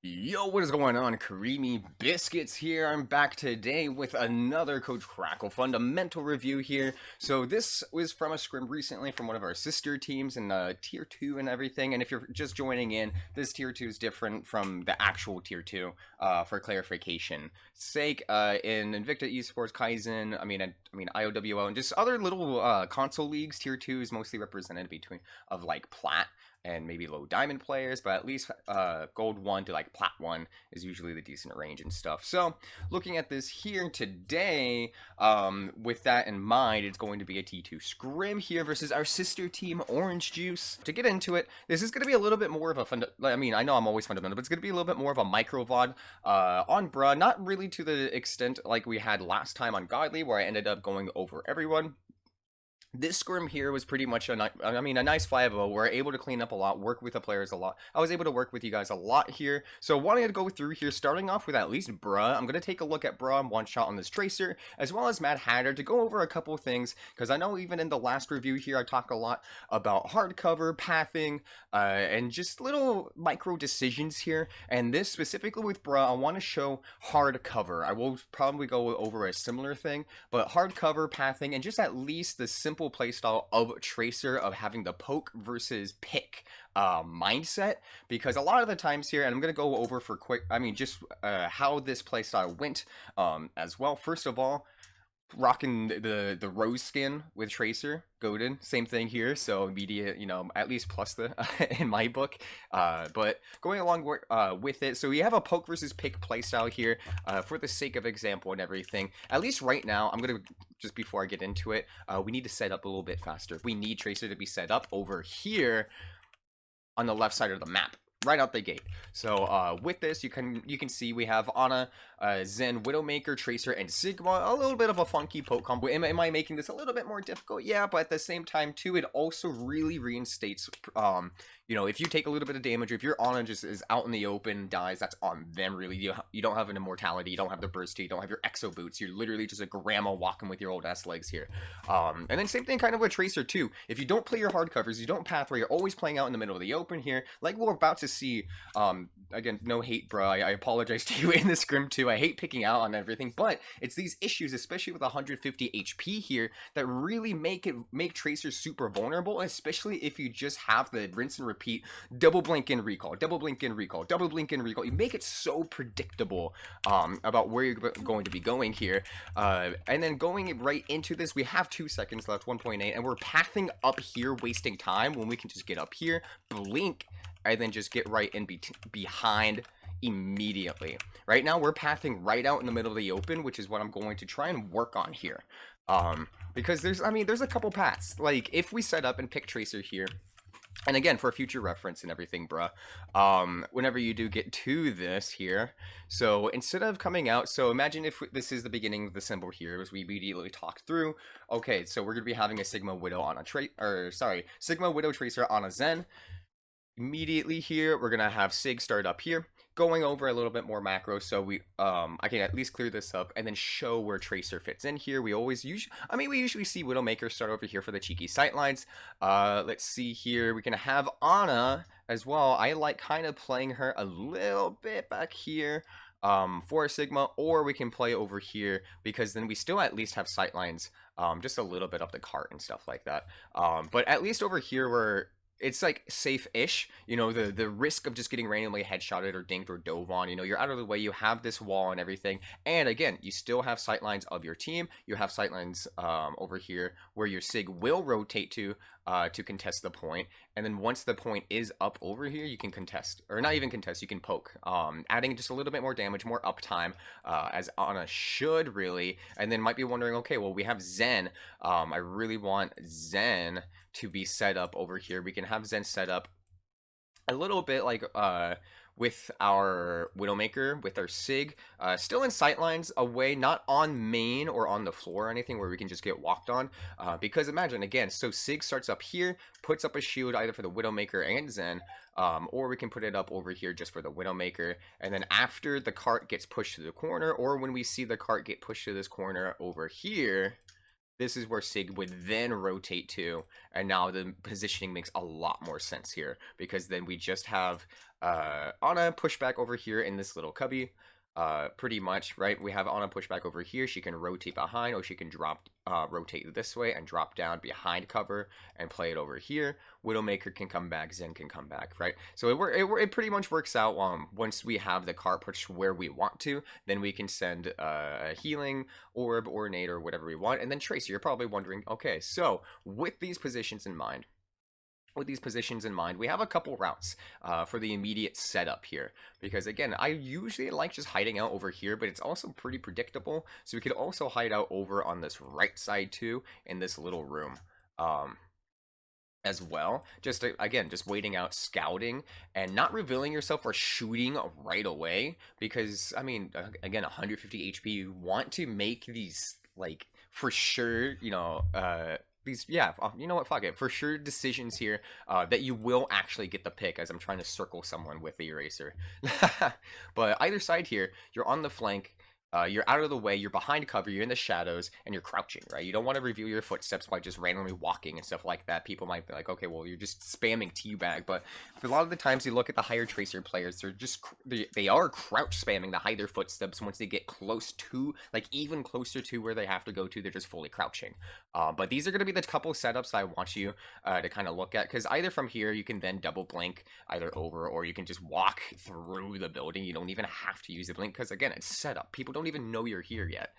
Yo, what is going on? Creamy Biscuits here. I'm back today with another Coach Crackle fundamental review here. So this was from a scrim recently from one of our sister teams in Tier 2 and everything. And if you're just joining in, this Tier 2 is different from the actual Tier 2 for clarification sake. In Invicta Esports, Kaizen, IOWL, and just other little console leagues, Tier 2 is mostly represented between of like Plat and maybe low diamond players, but at least gold 1 to like plat 1 is usually the decent range and stuff. So looking at this here today, with that in mind, it's going to be a T2 scrim here versus our sister team Orange Juice. To get into it, this is going to be a little bit more of a I know I'm always fundamental, but it's going to be a little bit more of a micro VOD on Bruh, not really to the extent like we had last time on Godly where I ended up going over everyone. This scrim here was pretty much a nice 5-0. We're able to clean up a lot, work with the players a lot. I was able to work with you guys a lot here. So wanting to go through here, starting off with at least Bruh. I'm going to take a look at BruhIm1Shot on this Tracer, as well as Mad Hatter to go over a couple things, because I know even in the last review here, I talked a lot about hardcover, pathing, and just little micro decisions here. And this specifically with Bruh, I want to show hardcover. I will probably go over a similar thing, but hardcover, pathing, and just at least the simple playstyle of Tracer of having the poke versus pick mindset, because a lot of the times here, and I'm going to go over for quick, how this playstyle went as well. First of all, rocking the rose skin with Tracer, goaded, same thing here, so immediate, at least plus the in my book, but going along with it, so we have a poke versus pick playstyle here, for the sake of example and everything. At least right now, I'm gonna just before I get into it, we need to set up a little bit faster. We need Tracer to be set up over here on the left side of the map, right out the gate. So with this, you can see we have Ana, Zen, Widowmaker, Tracer, and Sigma. A little bit of a funky poke combo. Am I making this a little bit more difficult? Yeah, but at the same time too, it also really reinstates if you take a little bit of damage, or if your Ana just is out in the open, dies, that's on them really. You don't have an immortality, you don't have the bursty, you don't have your exo boots. You're literally just a grandma walking with your old ass legs here. And then same thing kind of with Tracer too. If you don't play your hard covers, you don't path where you're always playing out in the middle of the open here, like we're about to see. Again, no hate, bro. I apologize to you in this scrim too. I hate picking out on everything, but it's these issues, especially with 150 HP here, that really make Tracer super vulnerable, especially if you just have the rinse and repeat, double blink and recall, double blink and recall, double blink and recall. You make it so predictable about where you're going to be going here. And then going right into this, we have 2 seconds left, 1.8, and we're pathing up here, wasting time when we can just get up here, blink, and then just get right in behind immediately. Right now, we're pathing right out in the middle of the open, which is what I'm going to try and work on here. Because there's a couple paths. Like, if we set up and pick Tracer here, and again, for future reference and everything, bruh, whenever you do get to this here, so instead of coming out, so imagine if this is the beginning of the symbol here, as we immediately talk through. Okay, so we're going to be having a Sigma Widow on a Sigma Widow Tracer on a Zen. Immediately here, we're gonna have Sig start up here, going over a little bit more macro, so I can at least clear this up and then show where Tracer fits in here. We usually see Widowmaker start over here for the cheeky sightlines. Let's see here, we can have Ana as well. I like kind of playing her a little bit back here for a Sigma, or we can play over here, because then we still at least have sightlines just a little bit up the cart and stuff like that. But at least over here, it's like safe-ish, the risk of just getting randomly headshotted or dinked or dove on, you're out of the way, you have this wall and everything, and again, you still have sightlines of your team, you have sightlines over here where your Sig will rotate to contest the point, and then once the point is up over here, you can contest, or not even contest, you can poke, adding just a little bit more damage, more uptime, as Ana should really, and then might be wondering, okay, well, we have Zen, I really want Zen to be set up over here. We can have Zen set up a little bit like with our Widowmaker, with our Sig, still in sightlines away, not on main or on the floor or anything where we can just get walked on, because imagine again, so Sig starts up here, puts up a shield either for the Widowmaker and Zen, or we can put it up over here just for the Widowmaker, and then after the cart gets pushed to the corner, or when we see the cart get pushed to this corner over here, this is where Sig would then rotate to, and now the positioning makes a lot more sense here, because then we just have Ana push back over here in this little cubby, pretty much, right? We have Ana push back over here. She can rotate behind, or she can rotate this way and drop down behind cover and play it over here. Widowmaker can come back, Zen can come back, right? So it pretty much works out. Once we have the card pushed where we want to, then we can send a healing orb or nade or whatever we want, and then Tracer. You're probably wondering, okay, so with these positions in mind, we have a couple routes for the immediate setup here, because again, I usually like just hiding out over here, but it's also pretty predictable, so we could also hide out over on this right side too, in this little room as well. Just again, just waiting out, scouting, and not revealing yourself or shooting right away, because I mean, again, 150 HP, you want to make these, like, for sure, you know, these, yeah, you know what, fuck it, for sure decisions here that you will actually get the pick, as I'm trying to circle someone with the eraser. But either side here, you're on the flank, you're out of the way, you're behind cover, you're in the shadows, and you're crouching, right? You don't want to reveal your footsteps by just randomly walking and stuff like that. People might be like, okay, well, you're just spamming teabag, but for a lot of the times you look at the higher Tracer players, they're just, they are crouch spamming to hide their footsteps. Once they get close to, like, even closer to where they have to go to, they're just fully crouching. But these are going to be the couple setups I want you to kind of look at, because either from here, you can then double blink either over, or you can just walk through the building. You don't even have to use a blink, because again, it's setup. People don't even know you're here yet.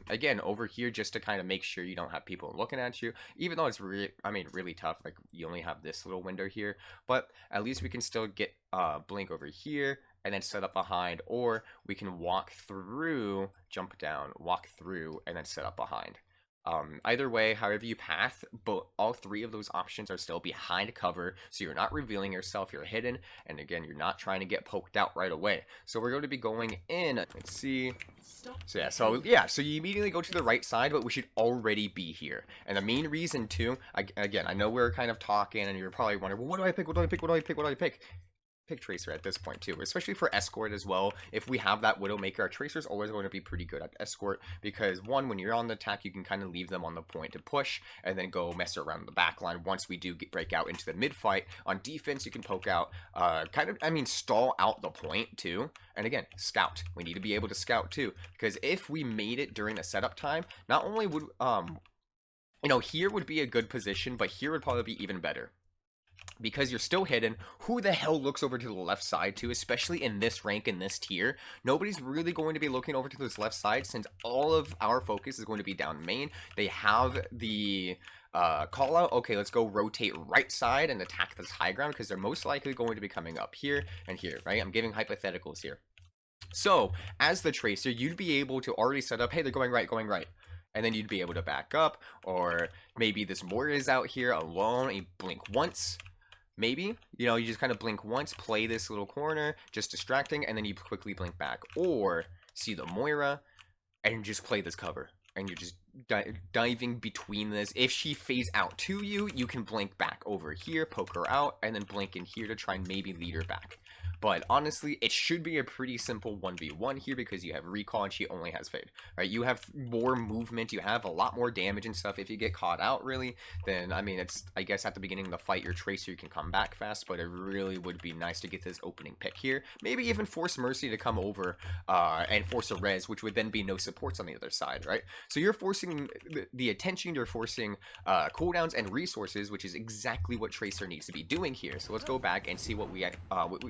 Again, over here, just to kind of make sure you don't have people looking at you, even though it's really tough. Like, you only have this little window here, but at least we can still get blink over here and then set up behind, or we can walk through, jump down, walk through, and then set up behind. Either way, however you path, but all three of those options are still behind cover, so you're not revealing yourself, you're hidden, and again, you're not trying to get poked out right away. So we're going to be going in, let's see, so you immediately go to the right side, but we should already be here. And the main reason too, again, I know we're kind of talking, and you're probably wondering, well, what do I pick, what do I pick, what do I pick, what do I pick? Pick Tracer at this point too, especially for escort as well. If we have that Widowmaker, our Tracer's always going to be pretty good at escort, because one, when you're on the attack, you can kind of leave them on the point to push and then go mess around the back line. Once we do break out into the mid fight, on defense you can poke out, stall out the point too. And again, scout, we need to be able to scout too, because if we made it during the setup time, not only would here would be a good position, but here would probably be even better, because you're still hidden. Who the hell looks over to the left side too, especially in this rank, in this tier? Nobody's really going to be looking over to this left side, since all of our focus is going to be down main. They have the call out, okay, let's go rotate right side and attack this high ground, because they're most likely going to be coming up here and here, right? I'm giving hypotheticals here. So as the Tracer, you'd be able to already set up, hey, they're going right, and then you'd be able to back up, or maybe this Moira is out here alone, you blink once. Maybe, you just kind of blink once, play this little corner, just distracting, and then you quickly blink back. Or see the Moira and just play this cover, and you're just diving between this. If she fades out to you, you can blink back over here, poke her out, and then blink in here to try and maybe lead her back. But honestly, it should be a pretty simple 1v1 here, because you have recall and she only has fade, right? You have more movement, you have a lot more damage and stuff. If you get caught out, really, then, I mean, it's, I guess at the beginning of the fight, your Tracer can come back fast, but it really would be nice to get this opening pick here. Maybe even force Mercy to come over and force a res, which would then be no supports on the other side, right? So you're forcing the attention, you're forcing cooldowns and resources, which is exactly what Tracer needs to be doing here. So let's go back and see what we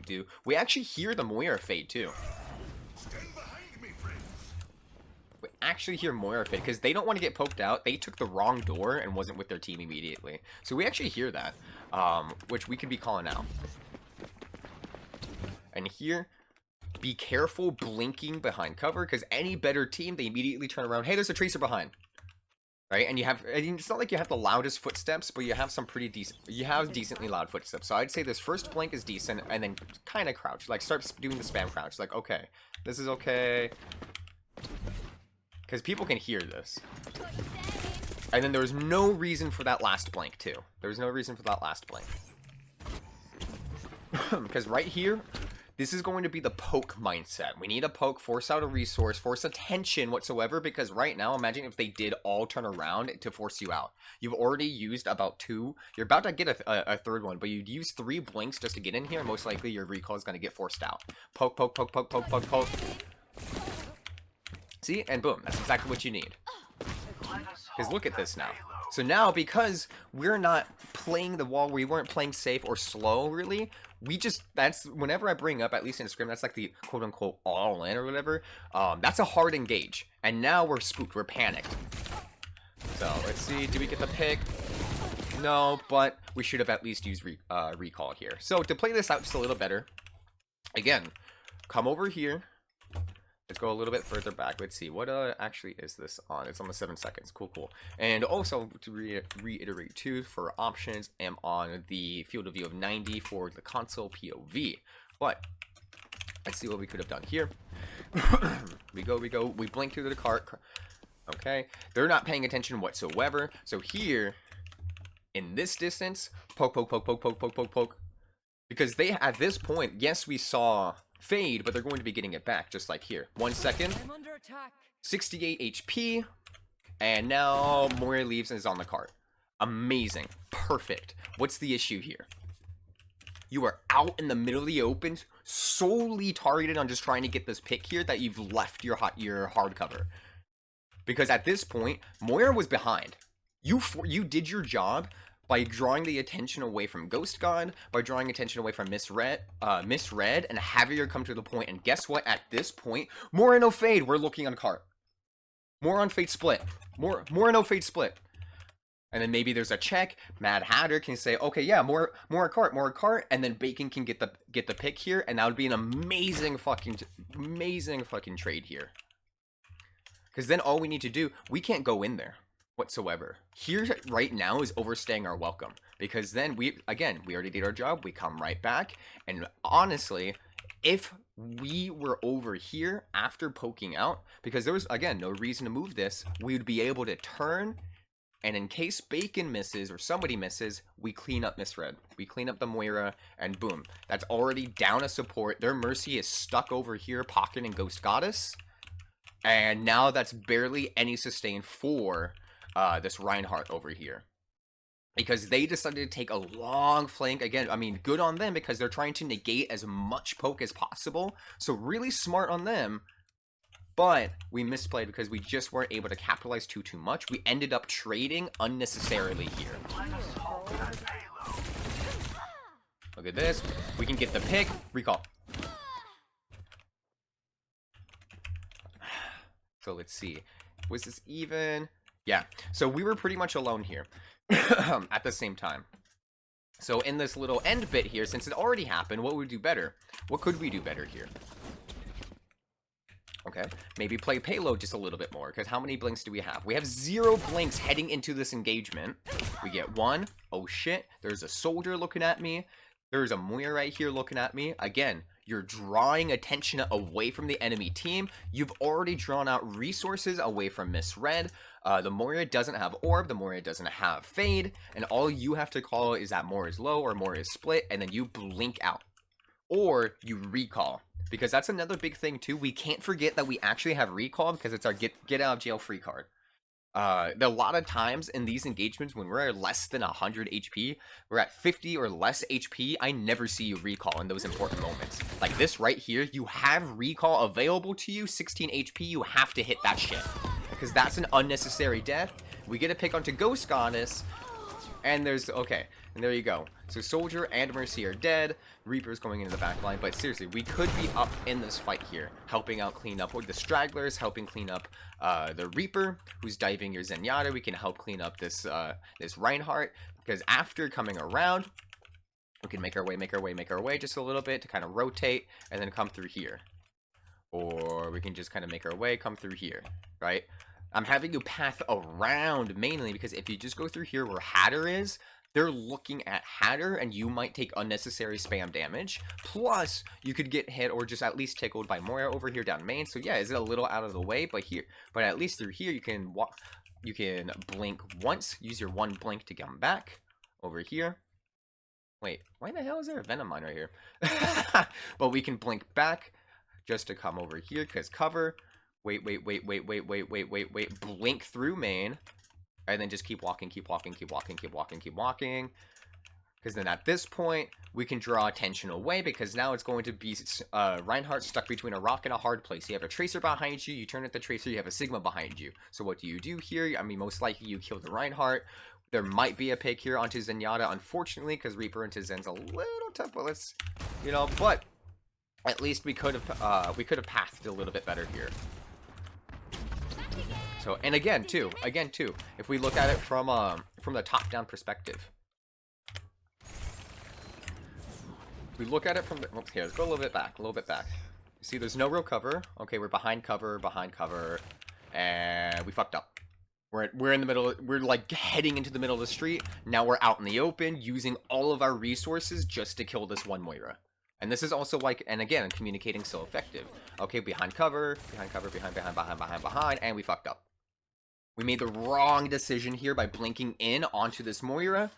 do. We actually hear the Moira fade too. Stand behind me, friends. We actually hear Moira fade, because they don't want to get poked out. They took the wrong door and wasn't with their team immediately. So we actually hear that, which we could be calling out. And here, be careful blinking behind cover, because any better team, they immediately turn around. Hey, there's a Tracer behind. Right, and it's not like you have the loudest footsteps, but you have some pretty decent, decently loud footsteps. So I'd say this first blink is decent, and then kind of crouch, like start doing the spam crouch, like, okay, this is okay, because people can hear this. And then there's no reason for that last blink too. There's no reason for that last blink, because right here, this is going to be the poke mindset. We need a poke, force out a resource, force attention whatsoever, because right now, imagine if they did all turn around to force you out. You've already used about 2. You're about to get a third one, but you'd use 3 blinks just to get in here. Most likely your recall is going to get forced out. Poke, poke, poke, poke, poke, poke, poke. See? And boom. That's exactly what you need. Because look at this now. So now, because we're not playing the wall, we weren't playing safe or slow, really. We just, that's, whenever I bring up, at least in Scrim, that's like the quote-unquote all-in or whatever. That's a hard engage. And now we're spooked. We're panicked. So, let's see. Do we get the pick? No, but we should have at least used recall here. So, to play this out just a little better, again, come over here. Let's go a little bit further back. Let's see. What actually is this on? It's almost 7 seconds. Cool, cool. And also, to reiterate too, for options, I'm on the field of view of 90 for the console POV. But, let's see what we could have done here. we go. We blink through the cart. Okay. They're not paying attention whatsoever. So here, in this distance, poke, poke, poke, poke, poke, poke, poke, poke. Because they, at this point, yes, we saw fade, but they're going to be getting it back, just like here. 1 second. I'm under attack. 68 HP. And now Moira leaves and is on the cart. Amazing. Perfect. What's the issue here? You are out in the middle of the open, solely targeted on just trying to get this pick here, that you've left your hard cover. Because at this point, Moira was behind. You did your job by drawing the attention away from Ghost God, by drawing attention away from Misread, and having her come to the point. And guess what? At this point, Moira no fade. We're looking on cart. More on fade split. More no fade split. And then maybe there's a check. Mad Hatter can say, okay, yeah, more cart, and then Bacon can get the pick here, and that would be an amazing fucking trade here. Because then all we need to do, we can't go in there whatsoever. Here right now is overstaying our welcome, because then we already did our job. We come right back, and honestly, if we were over here after poking out, because there was again no reason to move this, we would be able to turn, and in case Bacon misses or somebody misses, we clean up Misread, we clean up the Moira, and boom, that's already down a support. Their Mercy is stuck over here pocketing Ghost Goddess, and now that's barely any sustain for this Reinhardt over here, because they decided to take a long flank. Again, I mean, good on them, because they're trying to negate as much poke as possible, so really smart on them. But we misplayed because we just weren't able to capitalize too much. We ended up trading unnecessarily here. Look at this. We can get the pick. Recall. So let's see. Was this even? Yeah. So we were pretty much alone here at the same time. So in this little end bit here, since it already happened, what would we do better? What could we do better here? Okay, maybe play payload just a little bit more, because how many blinks do we have? We have 0 blinks heading into this engagement. We get 1. Oh shit, there's a soldier looking at me. There's a Moira right here looking at me. Again, you're drawing attention away from the enemy team. You've already drawn out resources away from Misread. The Moira doesn't have orb, the Moira doesn't have fade, and all you have to call is that Moira is low or Moira is split, and then you blink out. Or you recall. Because that's another big thing too. We can't forget that we actually have recall, because it's our get out of jail free card. A lot of times in these engagements, when we're at less than 100 HP, we're at 50 or less HP, I never see you recall in those important moments. Like this right here, you have recall available to you, 16 HP, you have to hit that shit. Because that's an unnecessary death. We get a pick onto Ghost Goddess, and there's, okay, and there you go. So Soldier and Mercy are dead. Reaper's going into the back line, but seriously, we could be up in this fight here, helping out clean up with the stragglers, helping clean up the Reaper, who's diving your Zenyatta. We can help clean up this this Reinhardt, because after coming around, we can make our way just a little bit to kind of rotate, and then come through here. Or we can just kind of make our way, come through here, right? I'm having you path around mainly because if you just go through here where Hatter is, they're looking at Hatter, and you might take unnecessary spam damage. Plus, you could get hit or just at least tickled by Moira over here down main. So yeah, is it a little out of the way? But at least through here, you can walk. You can blink once. Use your 1 blink to come back over here. Wait, why the hell is there a Venom Mine right here? But we can blink back just to come over here, because cover. Wait. Blink through main. And then just keep walking. Because then at this point, we can draw attention away, because now it's going to be Reinhardt stuck between a rock and a hard place. You have a Tracer behind you, you turn at the Tracer, you have a Sigma behind you. So what do you do here? I mean, most likely you kill the Reinhardt. There might be a pick here onto Zenyatta, unfortunately, because Reaper into Zen's a little tough, but let's, but at least we could have pathed a little bit better here. So, and again too, if we look at it from the top-down perspective, we look at it from the, okay, let's go a little bit back. You see, there's no real cover. Okay, we're behind cover, and we fucked up. We're in the middle. We're like heading into the middle of the street. Now we're out in the open, using all of our resources just to kill this one Moira. And this is also like, and again, communicating so effective. Okay, behind cover, behind, and we fucked up. We made the wrong decision here by blinking in onto this Moira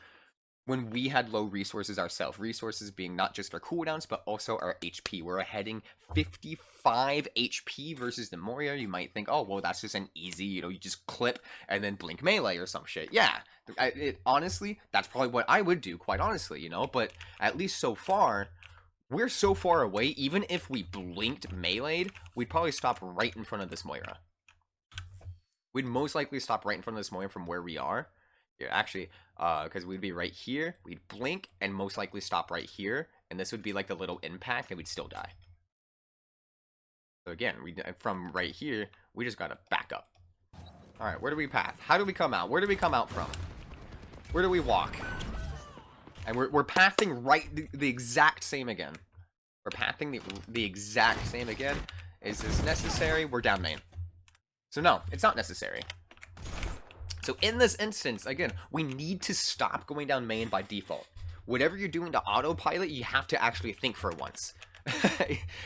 when we had low resources ourselves. Resources being not just our cooldowns, but also our HP. We're heading 55 HP versus the Moira. You might think, oh, well, that's just an easy, you just clip and then blink melee or some shit. Yeah, honestly, that's probably what I would do, quite honestly, but at least so far, we're so far away, even if we blinked melee'd, we'd probably stop right in front of this Moira. We'd most likely stop right in front of this Moira from where we are. Yeah, actually, because we'd be right here, we'd blink, and most likely stop right here, and this would be like the little impact, and we'd still die. So again, from right here, we just gotta back up. Alright, where do we path? How do we come out? Where do we come out from? Where do we walk? And we're pathing right the exact same again. We're pathing the exact same again. Is this necessary? We're down main. So no, it's not necessary. So in this instance, again, we need to stop going down main by default. Whatever you're doing to autopilot, you have to actually think for once.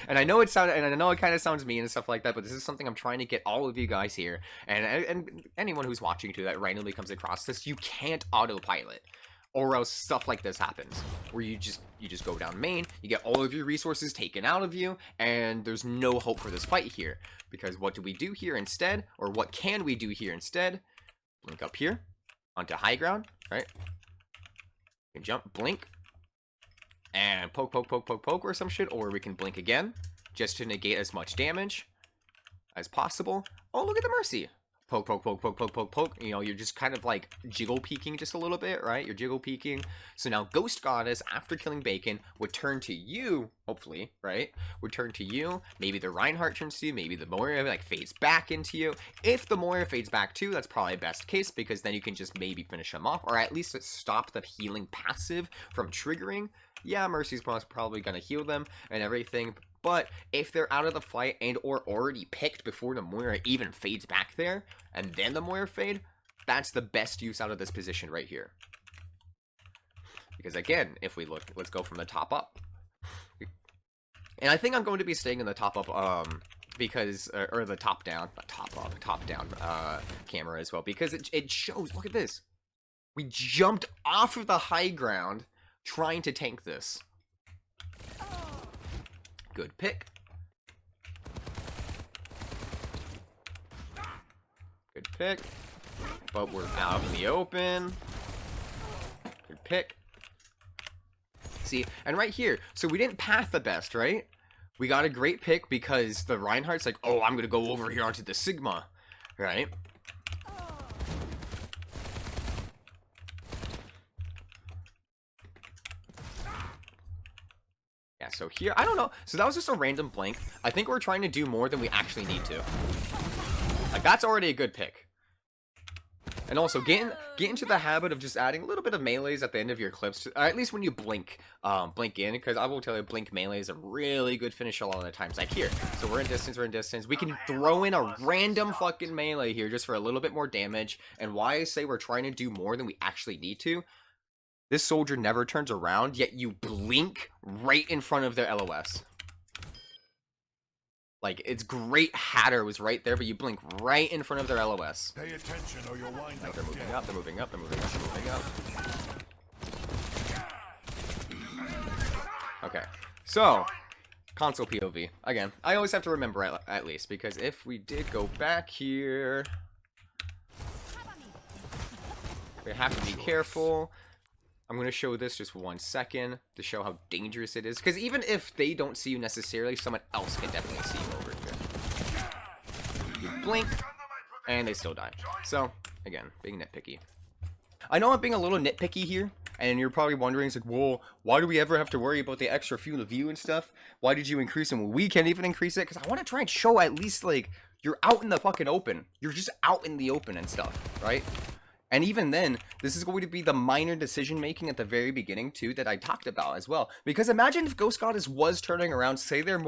And I know it kind of sounds mean and stuff like that, but this is something I'm trying to get all of you guys here, and anyone who's watching too that randomly comes across this. You can't autopilot, or else stuff like this happens, where you just go down main, you get all of your resources taken out of you, and there's no hope for this fight here. Because what do we do here instead, or what can we do here instead? Blink up here onto high ground, right? You can jump, blink, and poke or some shit, or we can blink again just to negate as much damage as possible. Oh, look at the Mercy. Poke. You're just kind of like jiggle peeking just a little bit, right? You're jiggle peeking. So now Ghost Goddess, after killing Bacon, would turn to you, hopefully, right? Would turn to you. Maybe the Reinhardt turns to you. Maybe the Moira like fades back into you. If the Moira fades back too, that's probably best case, because then you can just maybe finish them off, or at least stop the healing passive from triggering. Yeah, Mercy's probably gonna heal them and everything. But if they're out of the fight and or already picked before the Moira even fades back there, and then the Moira fade, that's the best use out of this position right here. Because again, if we look, let's go from the top up. And I think I'm going to be staying in the top up, because, or the top down, top down camera as well, because it shows, look at this. We jumped off of the high ground trying to tank this. Good pick. Good pick. But we're out in the open. Good pick. See, and right here, so we didn't path the best, right? We got a great pick because the Reinhardt's like, oh, I'm gonna go over here onto the Sigma, right? Yeah, so here, I don't know. So that was just a random blink. I think we're trying to do more than we actually need to. Like, that's already a good pick. And also, get into the habit of just adding a little bit of melees at the end of your clips, at least when you blink in, because I will tell you, blink melee is a really good finish a lot of the times. Like here, so we're in distance, we can throw in a random fucking melee here just for a little bit more damage. And why I say we're trying to do more than we actually need to, this soldier never turns around, yet you blink right in front of their LOS. Like, it's great Hatter was right there, but you blink right in front of their LOS. Pay attention or you'll wind Like, up they're moving up. Okay, so console POV again. I always have to remember at least, because if we did go back here, we have to be careful. I'm going to show this just for 1 second to show how dangerous it is, because even if they don't see you necessarily, someone else can definitely see you over here. You blink and they still die. So again, being nitpicky. I know I'm being a little nitpicky here, and you're probably wondering, it's like, well, why do we ever have to worry about the extra field of view and stuff? Why did you increase them? Well, we can't even increase it, because I want to try and show at least, like, you're out in the fucking open. You're just out in the open and stuff, right? And even then, this is going to be the minor decision making at the very beginning too that I talked about as well. Because imagine if Ghost Goddess was turning around, say they're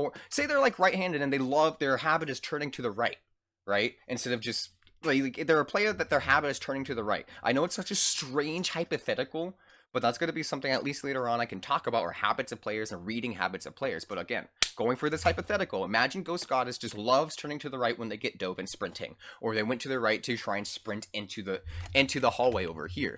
like right-handed and they love their habit is turning to the right? Instead of just like they're a player that their habit is turning to the right. I know it's such a strange hypothetical, but that's going to be something at least later on I can talk about, or habits of players and reading habits of players. But again, going for this hypothetical, imagine Ghost Goddess just loves turning to the right when they get dove and sprinting, or they went to the right to try and sprint into the hallway over here.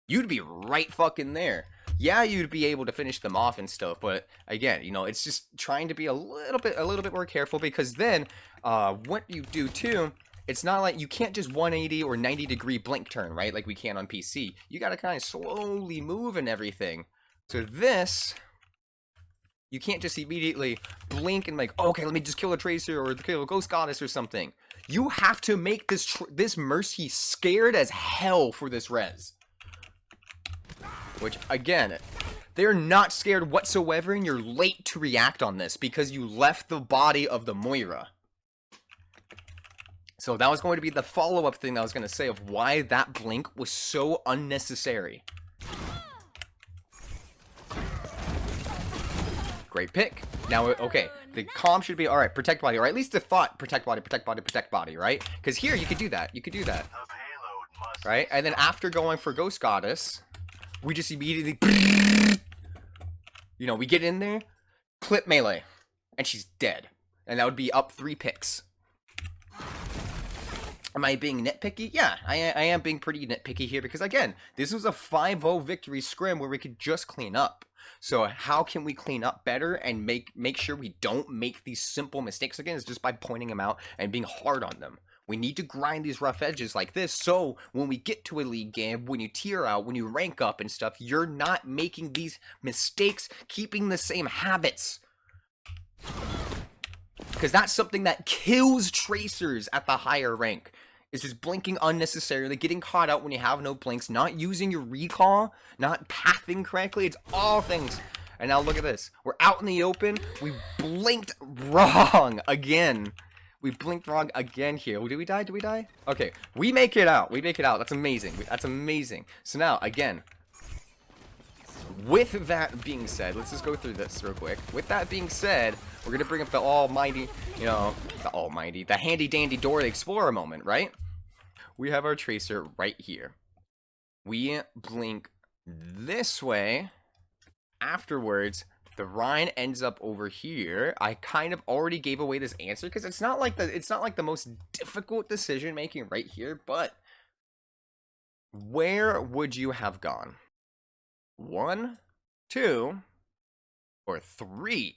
You'd be right fucking there. Yeah, you'd be able to finish them off and stuff, but again, you know, it's just trying to be a little bit more careful, because then what you do too, it's not like you can't just 180 or 90 degree blink turn, right? Like we can on PC. You gotta kind of slowly move and everything. So this, you can't just immediately blink and like, oh, okay, let me just kill a Tracer or kill a Ghost Goddess or something. You have to make this Mercy scared as hell for this res. Which, again, they're not scared whatsoever, and you're late to react on this because you left the body of the Moira. So that was going to be the follow-up thing I was going to say of why that blink was so unnecessary. Great pick. Now, okay, the calm should be, alright, protect body, or at least the thought, protect body, right? Because here, you could do that, right? And then after going for Ghost Goddess, we just immediately, you know, we get in there, clip melee, and she's dead. And that would be up 3 picks. Am I being nitpicky? Yeah, I am being pretty nitpicky here, because again, this was a 5-0 victory scrim where we could just clean up. So how can we clean up better and make sure we don't make these simple mistakes again? Is just by pointing them out and being hard on them. We need to grind these rough edges like this, so when we get to a league game, when you tier out, when you rank up and stuff, you're not making these mistakes, keeping the same habits. Because that's something that kills Tracers at the higher rank. Is just blinking unnecessarily, getting caught out when you have no blinks, not using your recall, not pathing correctly. It's all things. And now look at this. We're out in the open. We blinked wrong again. We blinked wrong again here. Did we die? Did we die? Okay. We make it out. We make it out. That's amazing. That's amazing. So now, again, with that being said, let's just go through this real quick. With that being said, we're going to bring up the almighty, the handy-dandy Dora the Explorer moment, right? We have our Tracer right here. We blink this way. Afterwards, the Rhine ends up over here. I kind of already gave away this answer because it's not like the most difficult decision making right here, but where would you have gone? 1, 2, or 3?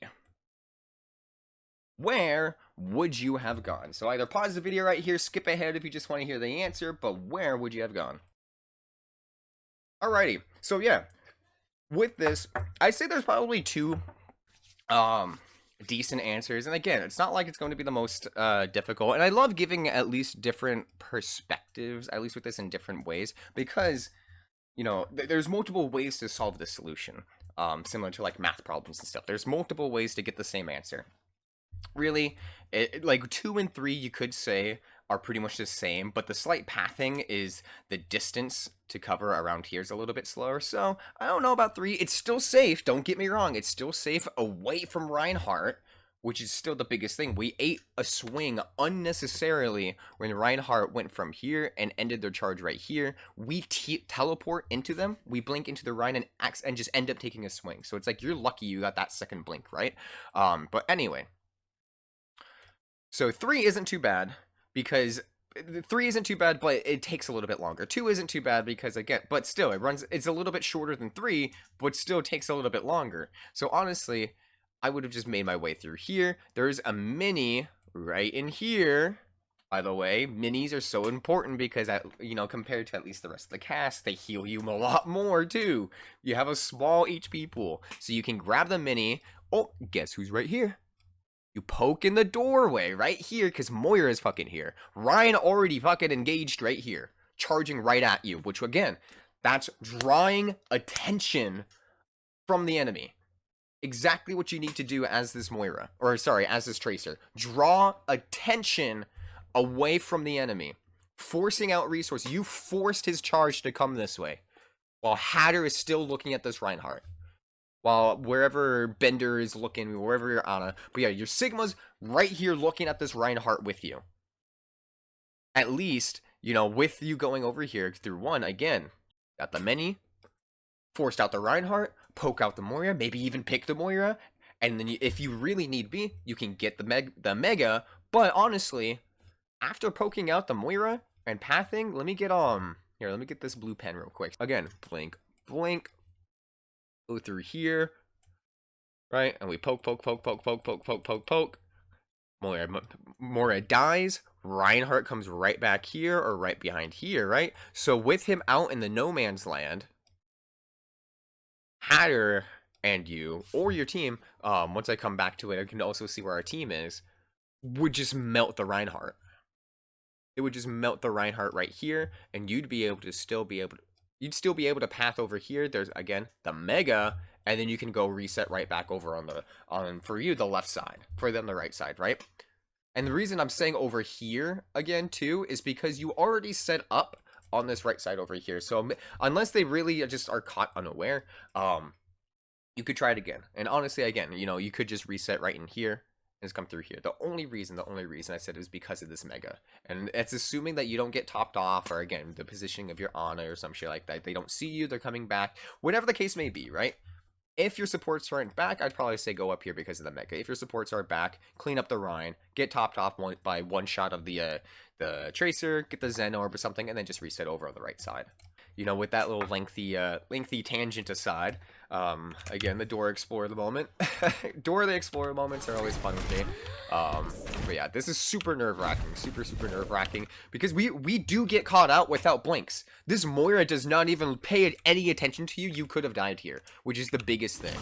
Where would you have gone? So either pause the video right here, skip ahead if you just want to hear the answer, but where would you have gone? Alrighty, so yeah, with this, I'd say there's probably 2 decent answers, and again, it's not like it's going to be the most difficult, and I love giving at least different perspectives, at least with this in different ways, because, you know, there's multiple ways to solve this solution, similar to like math problems and stuff. There's multiple ways to get the same answer. Really, like 2 and 3 you could say are pretty much the same, but the slight pathing is the distance to cover around here is a little bit slower. So I don't know about 3. It's still safe, don't get me wrong, it's still safe away from Reinhardt, which is still the biggest thing. We ate a swing unnecessarily when Reinhardt went from here and ended their charge right here. We teleport into them, we blink into the Rhine and just end up taking a swing. So it's like you're lucky you got that second blink, right? But anyway, so 3 isn't too bad, because 3 isn't too bad, but it takes a little bit longer. 2 isn't too bad because, again, but still, it's a little bit shorter than 3, but still takes a little bit longer. So honestly, I would have just made my way through here. There's a mini right in here. By the way, minis are so important because, compared to at least the rest of the cast, they heal you a lot more too. You have a small HP pool, so you can grab the mini. Oh, guess who's right here? You poke in the doorway right here because Moira is fucking here. Ryan already fucking engaged right here, charging right at you, which again, that's drawing attention from the enemy. Exactly what you need to do as this Moira, or sorry, as this Tracer. Draw attention away from the enemy, forcing out resources. You forced his charge to come this way, while Hatter is still looking at this Reinhardt. While wherever Bender is looking, wherever you're Ana. But yeah, your Sigma's right here looking at this Reinhardt with you. At least, with you going over here through 1, again, got the mini, forced out the Reinhardt, poke out the Moira, maybe even pick the Moira, and then if you really need be, you can get the Mega, but honestly, after poking out the Moira and pathing, let me get this blue pen real quick. Again, blink, blink, go through here, right? And we poke. Moira dies. Reinhardt comes right back here or right behind here, right? So with him out in the no man's land, Hatter and you or your team, once I come back to it, I can also see where our team is, would just melt the Reinhardt. It would just melt the Reinhardt right here, and you'd still be able to path over here. There's again the Mega, and then you can go reset right back over on for you the left side, for them the right side, right? And the reason I'm saying over here again too is because you already set up on this right side over here. So unless they really just are caught unaware, you could try it again. And honestly, again, you could just reset right in here. Has come through here. The only reason I said it was because of this Mega. And it's assuming that you don't get topped off, or again, the positioning of your Ana or some shit like that. They don't see you, they're coming back. Whatever the case may be, right? If your supports aren't back, I'd probably say go up here because of the Mega. If your supports are back, clean up the Rhine, get topped off by one shot of the Tracer, get the Zen Orb or something, and then just reset over on the right side. With that little lengthy tangent aside, again, the Dora Explorer moment. Dora the Explorer moments are always fun with me. But yeah, this is super nerve-wracking, super nerve-wracking, because we do get caught out without blinks. This Moira does not even pay any attention to you. You could have died here, which is the biggest thing.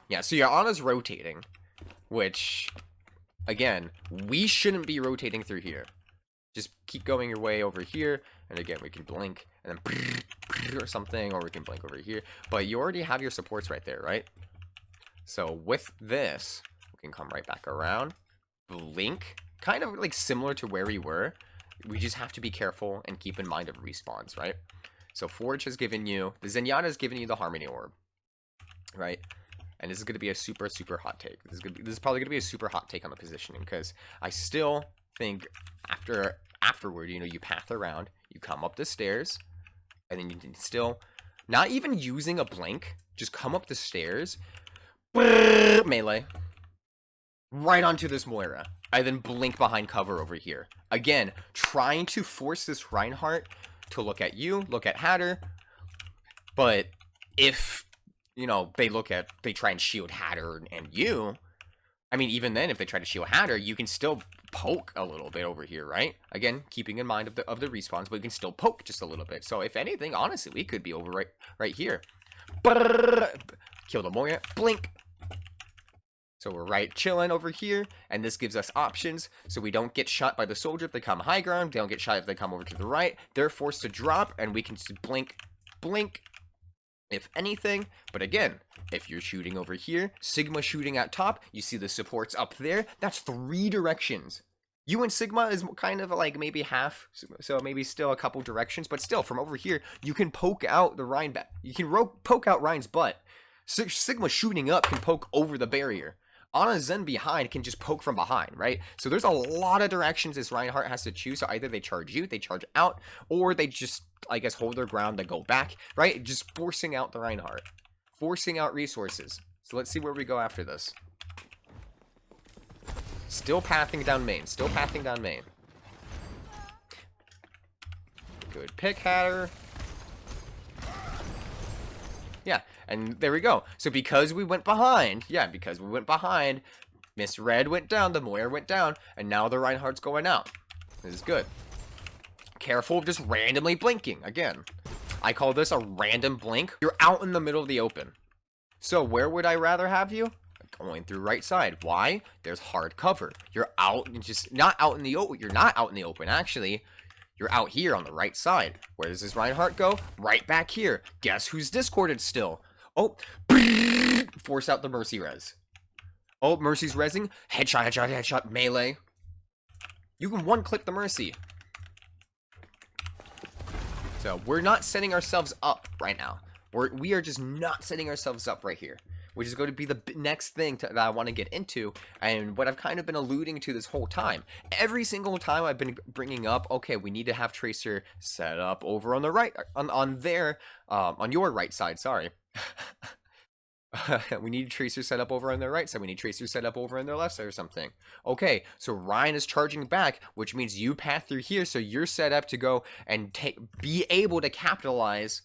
Yeah, so your Ana's rotating, which, again, we shouldn't be rotating through here. Just keep going your way over here, and again, we can blink, and then or something, or we can blink over here. But you already have your supports right there, right? So with this, we can come right back around, blink, kind of like similar to where we were. We just have to be careful and keep in mind of respawns, right? So Forge has given you, the Zenyatta has given you the Harmony Orb, right? And this is going to be a super hot take. This is probably going to be a super hot take on the positioning, because I still think afterward, you path around, you come up the stairs, and then you can still, not even using a blink, just come up the stairs, melee, right onto this Moira. I then blink behind cover over here. Again, trying to force this Reinhardt to look at you, look at Hatter, but if, they try and shield Hatter and you, I mean, even then, if they try to shield Hatter, you can still poke a little bit over here, right? Again, keeping in mind of the respawns, but you can still poke just a little bit. So if anything, honestly, we could be over right here. Kill the Moira, blink. So we're right chilling over here, and this gives us options, so we don't get shot by the soldier if they come high ground. They don't get shot if they come over to the right. They're forced to drop, and we can just blink, if anything. But again, if you're shooting over here, Sigma shooting at top, you see the supports up there, that's 3 directions. You and Sigma is kind of like maybe half, so maybe still a couple directions, but still, from over here, you can poke out the Rhine back. You can poke out Rhine's butt. Sigma shooting up can poke over the barrier. Ana Zen behind can just poke from behind, right? So there's a lot of directions this Reinhardt has to choose. So either they charge you, they charge out, or they just, I guess, hold their ground, they go back, right? Just forcing out the Reinhardt. Forcing out resources. So let's see where we go after this. Still pathing down main. Still pathing down main. Good pick, Hatter. Yeah, and there we go. So because we went behind, Miss Red went down, the Moira went down, and now the Reinhardt's going out. This is good. Careful of just randomly blinking. Again, I call this a random blink. You're out in the middle of the open. So where would I rather have you? Going through right side. Why? There's hard cover. You're out, just not out in the open. You're not out in the open, actually. You're out here on the right side. Where does this Reinhardt go? Right back here. Guess who's discorded still? Oh, force out the Mercy res. Oh, Mercy's resing. Headshot, headshot, headshot, melee. You can one-click the Mercy. So, we're not setting ourselves up right now. We are just not setting ourselves up right here. Which is going to be the next thing that I want to get into, and what I've kind of been alluding to this whole time. Every single time I've been bringing up, okay, we need to have Tracer set up over on the right, on your right side, sorry. We need Tracer set up over on their right side. We need Tracer set up over on their left side or something. Okay, so Ryan is charging back, which means you path through here, so you're set up to go and be able to capitalize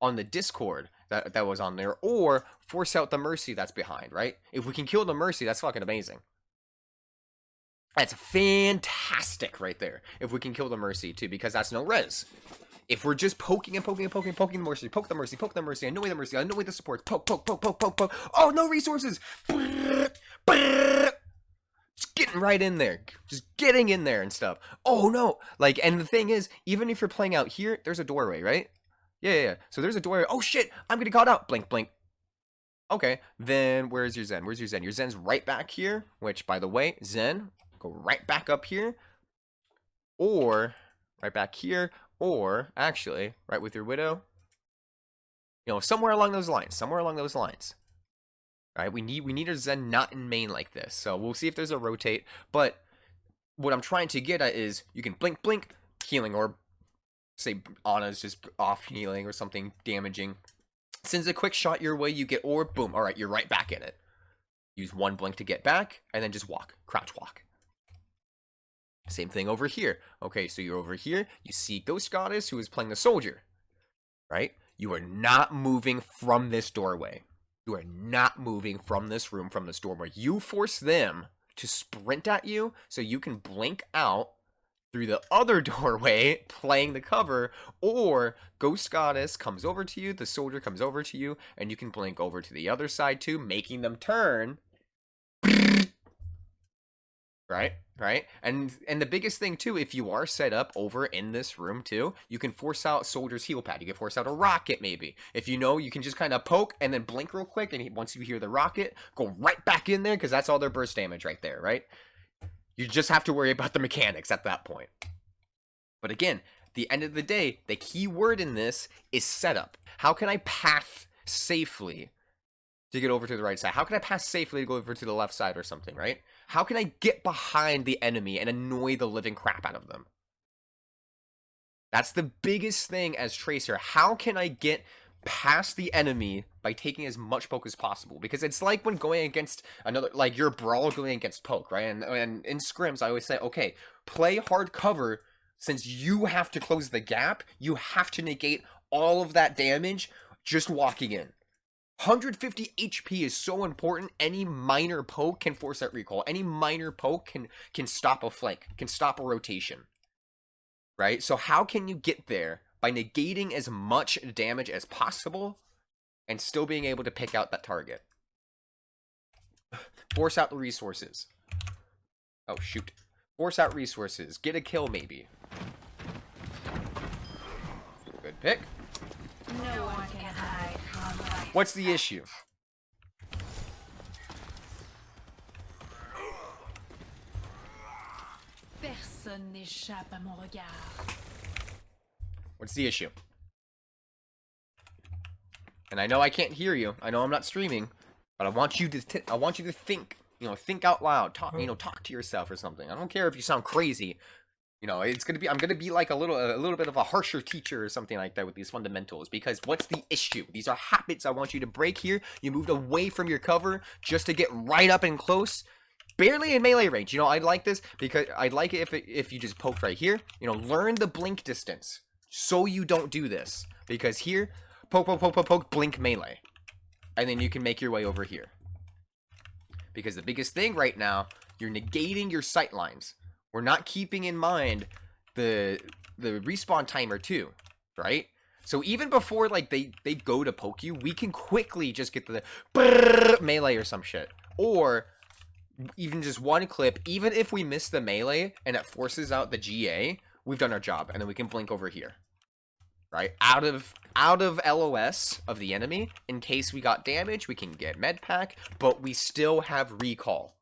on the Discord that was on there, or force out the Mercy that's behind, right? If we can kill the Mercy, that's fucking amazing. That's fantastic right there. If we can kill the Mercy too, because that's no res. If we're just poking and poking and poking and poking the Mercy, poke the Mercy, poke the Mercy, annoy the Mercy, annoy the supports, poke, poke, poke, poke, poke, poke. Oh, no resources! Just getting right in there. Just getting in there and stuff. Oh no! Like, and the thing is, even if you're playing out here, there's a doorway, right? Yeah. So there's a doorway. Oh shit! I'm getting caught out. Blink, blink. Okay, then where's your Zen? Where's your Zen? Your Zen's right back here, which, by the way, Zen, go right back up here, or right back here, or actually, right with your Widow. You know, somewhere along those lines. All right, we need our Zen not in main like this. So we'll see if there's a rotate. But what I'm trying to get at is you can blink, blink, healing orb. Say Ana's just off healing or something damaging. Sends a quick shot your way, you get orb, boom. Alright, you're right back in it. Use one blink to get back, and then just walk. Crouch walk. Same thing over here. Okay, so you're over here, you see Ghost Goddess, who is playing the soldier. Right? You are not moving from this doorway. You are not moving from this room, from this doorway. You force them to sprint at you, so you can blink out through the other doorway, playing the cover, or Ghost Goddess comes over to you, the soldier comes over to you, and you can blink over to the other side too, making them turn. Right? And the biggest thing too, if you are set up over in this room too, you can force out Soldier's heal pad. You can force out a rocket maybe. If you know, you can just kind of poke and then blink real quick, and once you hear the rocket, go right back in there, because that's all their burst damage right there, right? You just have to worry about the mechanics at that point. But again, at the end of the day, the key word in this is setup. How can I path safely to get over to the right side? How can I pass safely to go over to the left side or something, right? How can I get behind the enemy and annoy the living crap out of them? That's the biggest thing as Tracer. How can I get past the enemy by taking as much poke as possible? Because it's like when going against another, like your brawl going against poke, right? And in scrims, I always say, okay, play hard cover. Since you have to close the gap, you have to negate all of that damage just walking in. 150 HP is so important. Any minor poke can force that recall. Any minor poke can stop a flank, can stop a rotation. Right? So how can you get there by negating as much damage as possible and still being able to pick out that target? Force out the resources. Oh, shoot. Force out resources. Get a kill, maybe. Good pick. No one can hide from light. What's the issue? Personne n'échappe à mon regard. What's the issue? And I know I can't hear you. I know I'm not streaming, but I want you to think. You know, think out loud. Talk. You know, talk to yourself or something. I don't care if you sound crazy. You know, I'm gonna be like a little bit of a harsher teacher or something like that with these fundamentals. Because what's the issue? These are habits I want you to break here. You moved away from your cover just to get right up and close. barely in melee range. You know, I'd like this because I'd like it if you just poke right here. You know, learn the blink distance so you don't do this. Because here, poke, poke, poke, poke, poke, blink melee. And then you can make your way over here. Because the biggest thing right now, you're negating your sight lines. We're not keeping in mind the respawn timer too, right? So even before like they go to poke you, we can quickly just get the melee or some shit. Or even just one clip, even if we miss the melee and it forces out the GA, we've done our job. And then we can blink over here. Right? Out of LOS of the enemy, in case we got damage, we can get med pack, but we still have recall.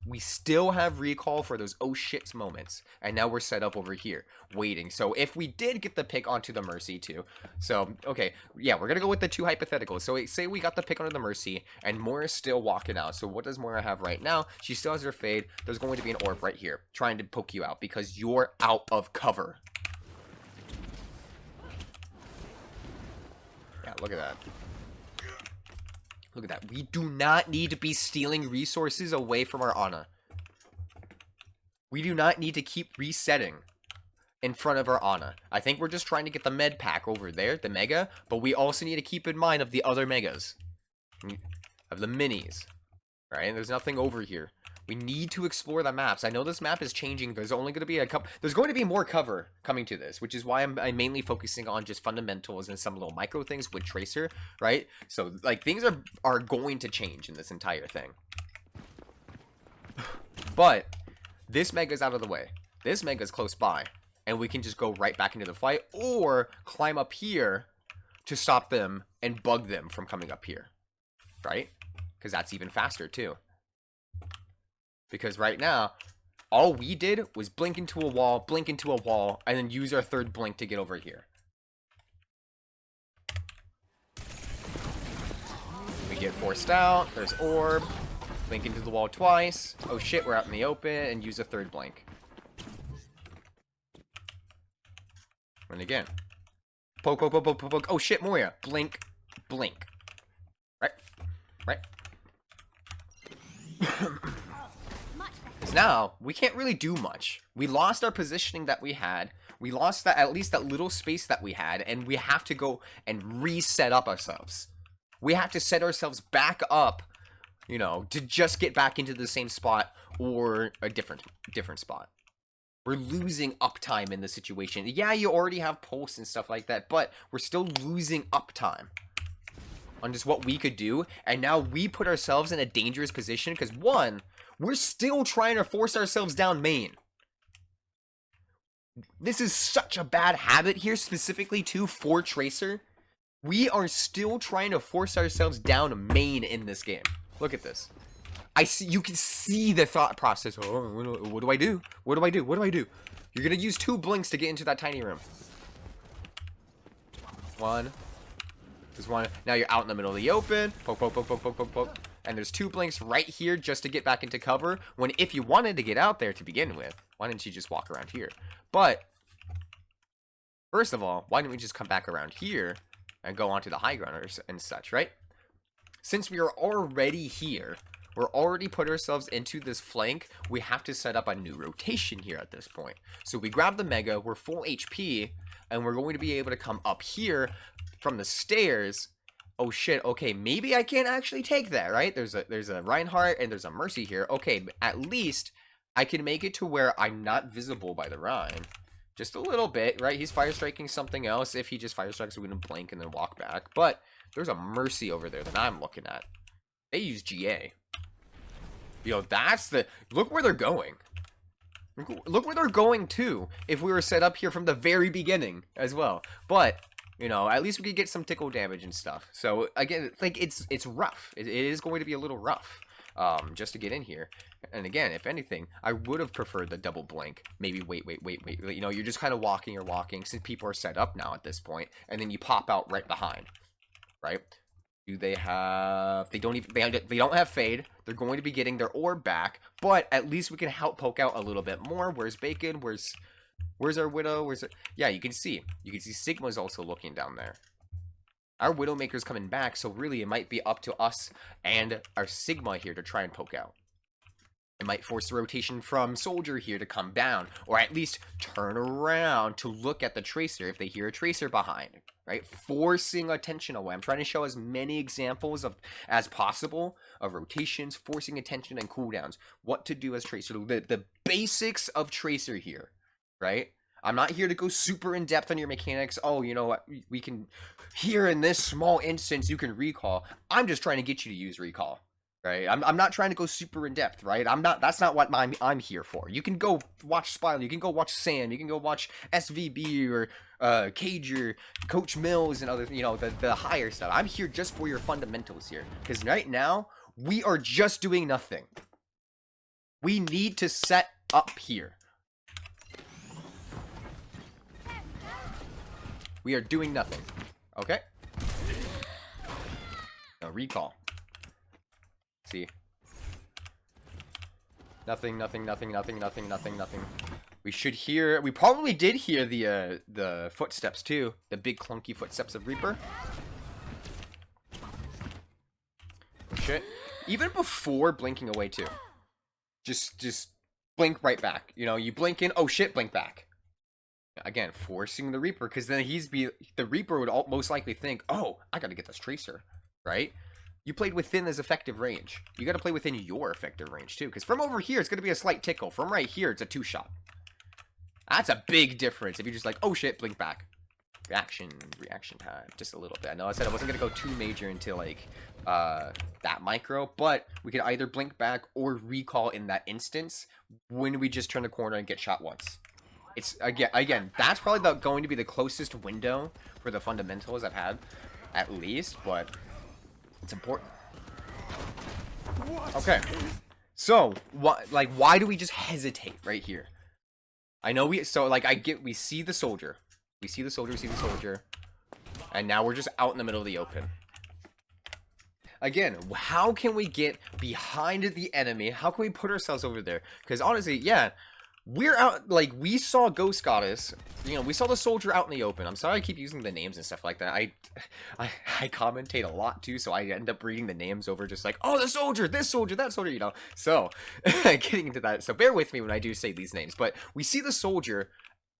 We still have recall for those oh shits moments. And now we're set up over here, waiting. So if we did get the pick onto the Mercy too. So, okay, yeah, we're gonna go with the 2 hypotheticals. So say we got the pick onto the Mercy, and Moira's still walking out. So what does Moira have right now? She still has her fade. There's going to be an orb right here, trying to poke you out, because you're out of cover. Yeah, look at that. Look at that. We do not need to be stealing resources away from our Ana. We do not need to keep resetting in front of our Ana. I think we're just trying to get the med pack over there, the mega, but we also need to keep in mind of the other megas. Of the minis. Right? There's nothing over here. We need to explore the maps. I know this map is changing. There's only going to be a couple. There's going to be more cover coming to this, which is why I'm mainly focusing on just fundamentals and some little micro things with Tracer, right? So, like, things are going to change in this entire thing. But this mega's out of the way. This mega's close by, and we can just go right back into the fight, or climb up here to stop them and bug them from coming up here, right? Because that's even faster too. Because right now, all we did was blink into a wall, and then use our third blink to get over here. We get forced out, there's orb, blink into the wall twice, oh shit, we're out in the open, and use a third blink. And again. Poke, poke, poke, poke, poke, poke, oh shit, Moira, blink, blink. Right? Right? Now, we can't really do much. We lost our positioning that we had. We lost that, at least that little space that we had, and we have to go and reset up ourselves. We have to set ourselves back up, you know, to just get back into the same spot or a different spot. We're losing uptime in this situation. Yeah, you already have pulse and stuff like that, but we're still losing uptime on just what we could do, and now we put ourselves in a dangerous position because, one, we're still trying to force ourselves down main. This is such a bad habit here, specifically too for Tracer. We are still trying to force ourselves down main in this game. Look at this. You can see the thought process. Oh, what do I do? What do I do? What do I do? You're gonna use 2 blinks to get into that tiny room. One. There's one. Now you're out in the middle of the open. Poke, poke, poke, poke, poke, poke, poke. And there's 2 blinks right here just to get back into cover. When if you wanted to get out there to begin with, why didn't you just walk around here? But, first of all, why didn't we just come back around here and go onto the high ground and such, right? Since we are already here, we're already put ourselves into this flank, we have to set up a new rotation here at this point. So we grab the mega, we're full HP, and we're going to be able to come up here from the stairs. Oh shit, okay, maybe I can't actually take that, right? There's a Reinhardt and there's a Mercy here. Okay, but at least I can make it to where I'm not visible by the Rein. Just a little bit, right? He's fire striking something else. If he just fire strikes, we're gonna blink and then walk back. But there's a Mercy over there that I'm looking at. They use GA. You know, that's the... Look where they're going. Look where they're going to if we were set up here from the very beginning as well. But... you know, at least we could get some tickle damage and stuff. So, again, like, it's rough. It is going to be a little rough, just to get in here. And again, if anything, I would have preferred the double blink. Maybe wait. You know, you're just kind of walking, since people are set up now at this point. And then you pop out right behind, right? Do they have... They don't have fade. They're going to be getting their orb back. But at least we can help poke out a little bit more. Where's Bacon? Where's our Widow? Where's it? Yeah, you can see Sigma's also looking down there. Our Widowmaker's coming back, so really it might be up to us and our Sigma here to try and poke out. It might force the rotation from Soldier here to come down, or at least turn around to look at the Tracer if they hear a Tracer behind, right? Forcing attention away. I'm trying to show as many examples as possible of rotations, forcing attention, and cooldowns. What to do as Tracer. The basics of Tracer here, right? I'm not here to go super in depth on your mechanics. Oh, you know what? We can, here in this small instance, you can recall. I'm just trying to get you to use recall. Right, I'm not trying to go super in depth, right? That's not what I'm here for. You can go watch Spile, you can go watch Sam, you can go watch SVB or Cager, Coach Mills, and other, you know, the higher stuff. I'm here just for your fundamentals here, because right now we are just doing nothing. We need to set up here. We are doing nothing. Okay. No recall. See, nothing. We should hear, we probably did hear the footsteps too, the big clunky footsteps of Reaper. Shit, even before blinking away too, just blink right back. You know, you blink in, oh shit, blink back. Again, forcing the Reaper, because then the Reaper would most likely think, oh, I gotta get this Tracer, right? You played within his effective range. You got to play within your effective range, too. Because from over here, it's going to be a slight tickle. From right here, it's a 2-shot. That's a big difference. If you're just like, oh shit, blink back. Reaction time. Just a little bit. I know I said I wasn't going to go too major into, like, that micro. But we could either blink back or recall in that instance when we just turn the corner and get shot once. It's, again, that's probably going to be the closest window for the fundamentals I've had, at least. But it's important. Okay. So, why do we just hesitate right here? I know we see the soldier. We see the soldier. And now we're just out in the middle of the open. Again, how can we get behind the enemy? How can we put ourselves over there? Because honestly, yeah, we're out, like, we saw Ghost Goddess, you know, we saw the soldier out in the open. I'm sorry I keep using the names and stuff like that. I commentate a lot too, so I end up reading the names over just like, oh, the soldier, this soldier, that soldier, you know. So, getting into that, so bear with me when I do say these names. But we see the soldier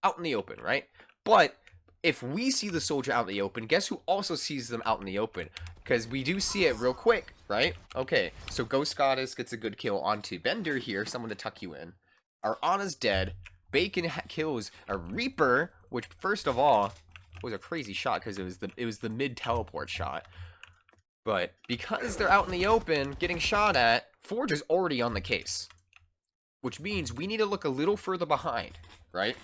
out in the open, right? But if we see the soldier out in the open, guess who also sees them out in the open? Because we do see it real quick, right? Okay, so Ghost Goddess gets a good kill onto Bender here, someone to tuck you in. Our Ana's dead. Bacon kills a Reaper, which first of all was a crazy shot because it was the mid teleport shot. But because they're out in the open getting shot at, Forge is already on the case, which means we need to look a little further behind, right?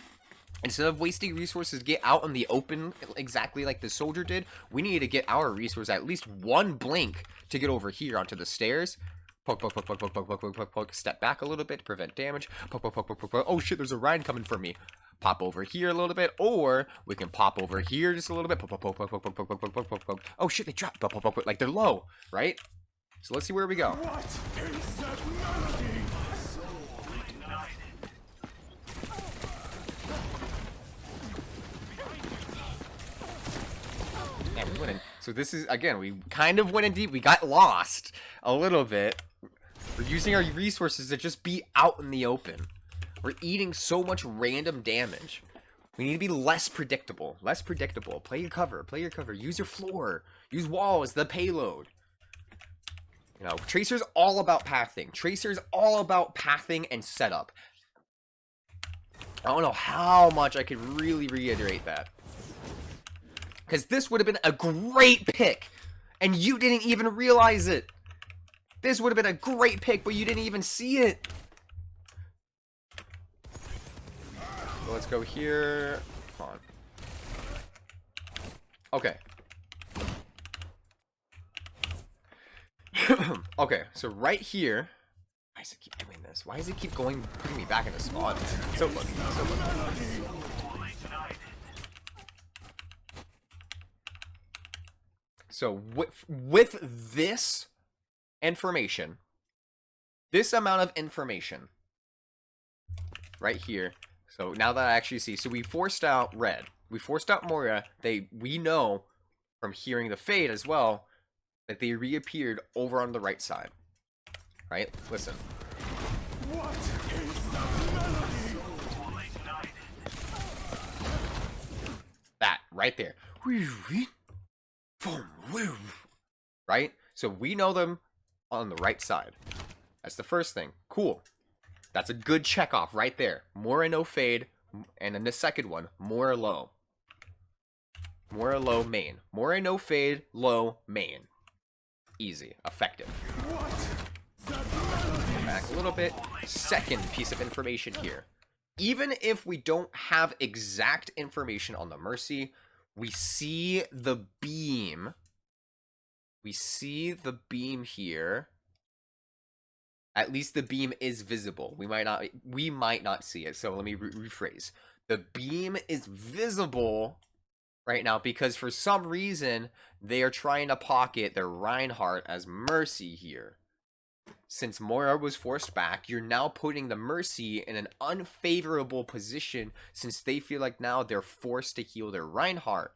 Instead of wasting resources to get out in the open exactly like the soldier did, we need to get our resource at least one blink to get over here onto the stairs. Poke, poke, poke, poke, poke, poke, poke, poke, poke, poke. Step back a little bit to prevent damage. Poke, poke, poke, poke, poke, poke. Oh shit, there's a Ryan coming for me. Pop over here a little bit, or we can pop over here just a little bit. Poke, poke, poke, poke, poke, poke, poke, poke, poke, poke, poke. Oh shit, they dropped. Poke, poke, poke, poke. Like they're low, right? So let's see where we go. What is that melody? Man, we went in. So this is, again, we kind of went in deep. We got lost a little bit. We're using our resources to just be out in the open. We're eating so much random damage. We need to be less predictable. Less predictable. Play your cover. Play your cover. Use your floor. Use walls. The payload. You know, Tracer's all about pathing. Tracer's all about pathing and setup. I don't know how much I could really reiterate that. Because this would have been a great pick. And you didn't even realize it. This would have been a great pick, but you didn't even see it. So let's go here. Come on. Okay. Okay, so right here. Why does it keep doing this? Why does it keep putting me back in the spawn? So fun. So fun. So with this information, this amount of information right here. So now that I actually see, so we forced out Red, we forced out Moira. We know from hearing the Fade as well that they reappeared over on the right side. Right? Listen. What is that melody? That right there. Right? So we know them on the right side. That's the first thing. Cool. That's a good check off right there. More and no fade. And then the second one, more or low. More or low main. More and no fade, low main. Easy. Effective. Back a little bit. Second piece of information here. Even if we don't have exact information on the Mercy, we see the beam. We see the beam here. At least the beam is visible. We might not see it. So let me rephrase. The beam is visible right now because for some reason they are trying to pocket their Reinhardt as Mercy here. Since Moira was forced back, you're now putting the Mercy in an unfavorable position since they feel like now they're forced to heal their Reinhardt.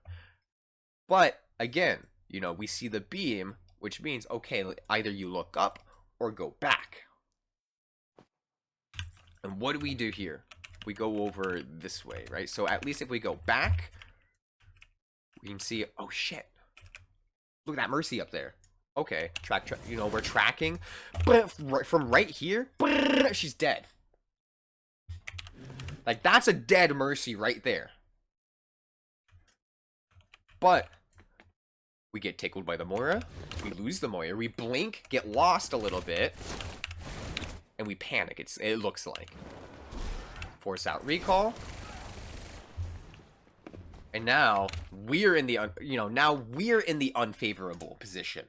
But again, you know, we see the beam, which means, okay, either you look up or go back. And what do we do here? We go over this way, right? So at least if we go back, we can see, oh shit. Look at that Mercy up there. Okay, you know, we're tracking. But from right here, she's dead. Like, that's a dead Mercy right there. But we get tickled by the Moira. We lose the Moira. We blink, get lost a little bit. And we panic, it looks like. Force out recall. And now we're in the unfavorable position.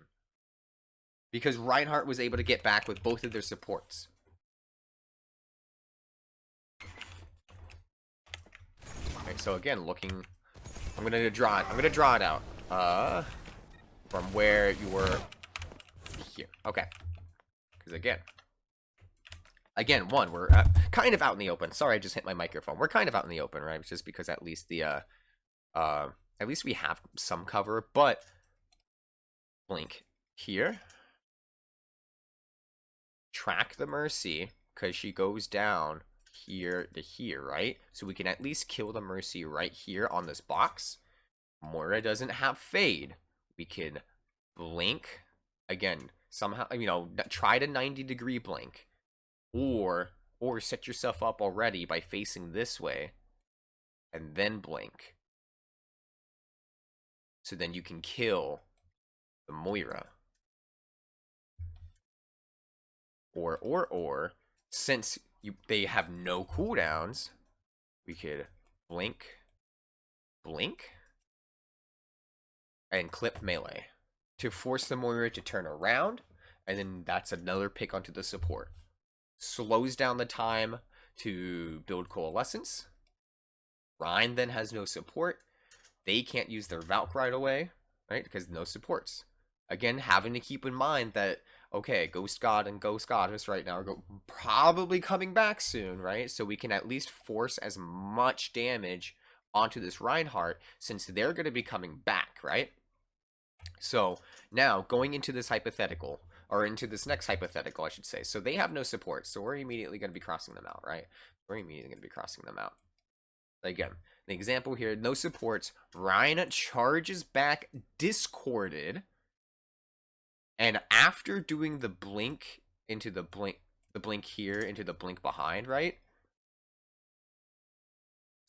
Because Reinhardt was able to get back with both of their supports. Okay, so again, looking, I'm gonna draw it out. From where you were here. Okay. Because again, we're kind of out in the open. Sorry, I just hit my microphone. We're kind of out in the open, right? Just because at least we have some cover. But blink here. Track the Mercy because she goes down here to here, right? So we can at least kill the Mercy right here on this box. Moira doesn't have fade. We can blink again. Somehow, you know, try to 90-degree blink. Or set yourself up already by facing this way and then blink. So then you can kill the Moira. Or since they have no cooldowns, we could blink, and clip melee to force the Moira to turn around, and then that's another pick onto the support. Slows down the time to build Coalescence. Rein then has no support. They can't use their Valk right away, right? Because no supports. Again, having to keep in mind that, okay, Ghost God and Ghost Goddess right now are probably coming back soon, right? So we can at least force as much damage onto this Reinhardt since they're going to be coming back, right? So now going into this hypothetical, or into this next hypothetical, I should say. So they have no support, so we're immediately going to be crossing them out, right? We're immediately going to be crossing them out. Again, the example here, no supports. Rein charges back discorded. And after doing the blink into the blink here into the blink behind, right?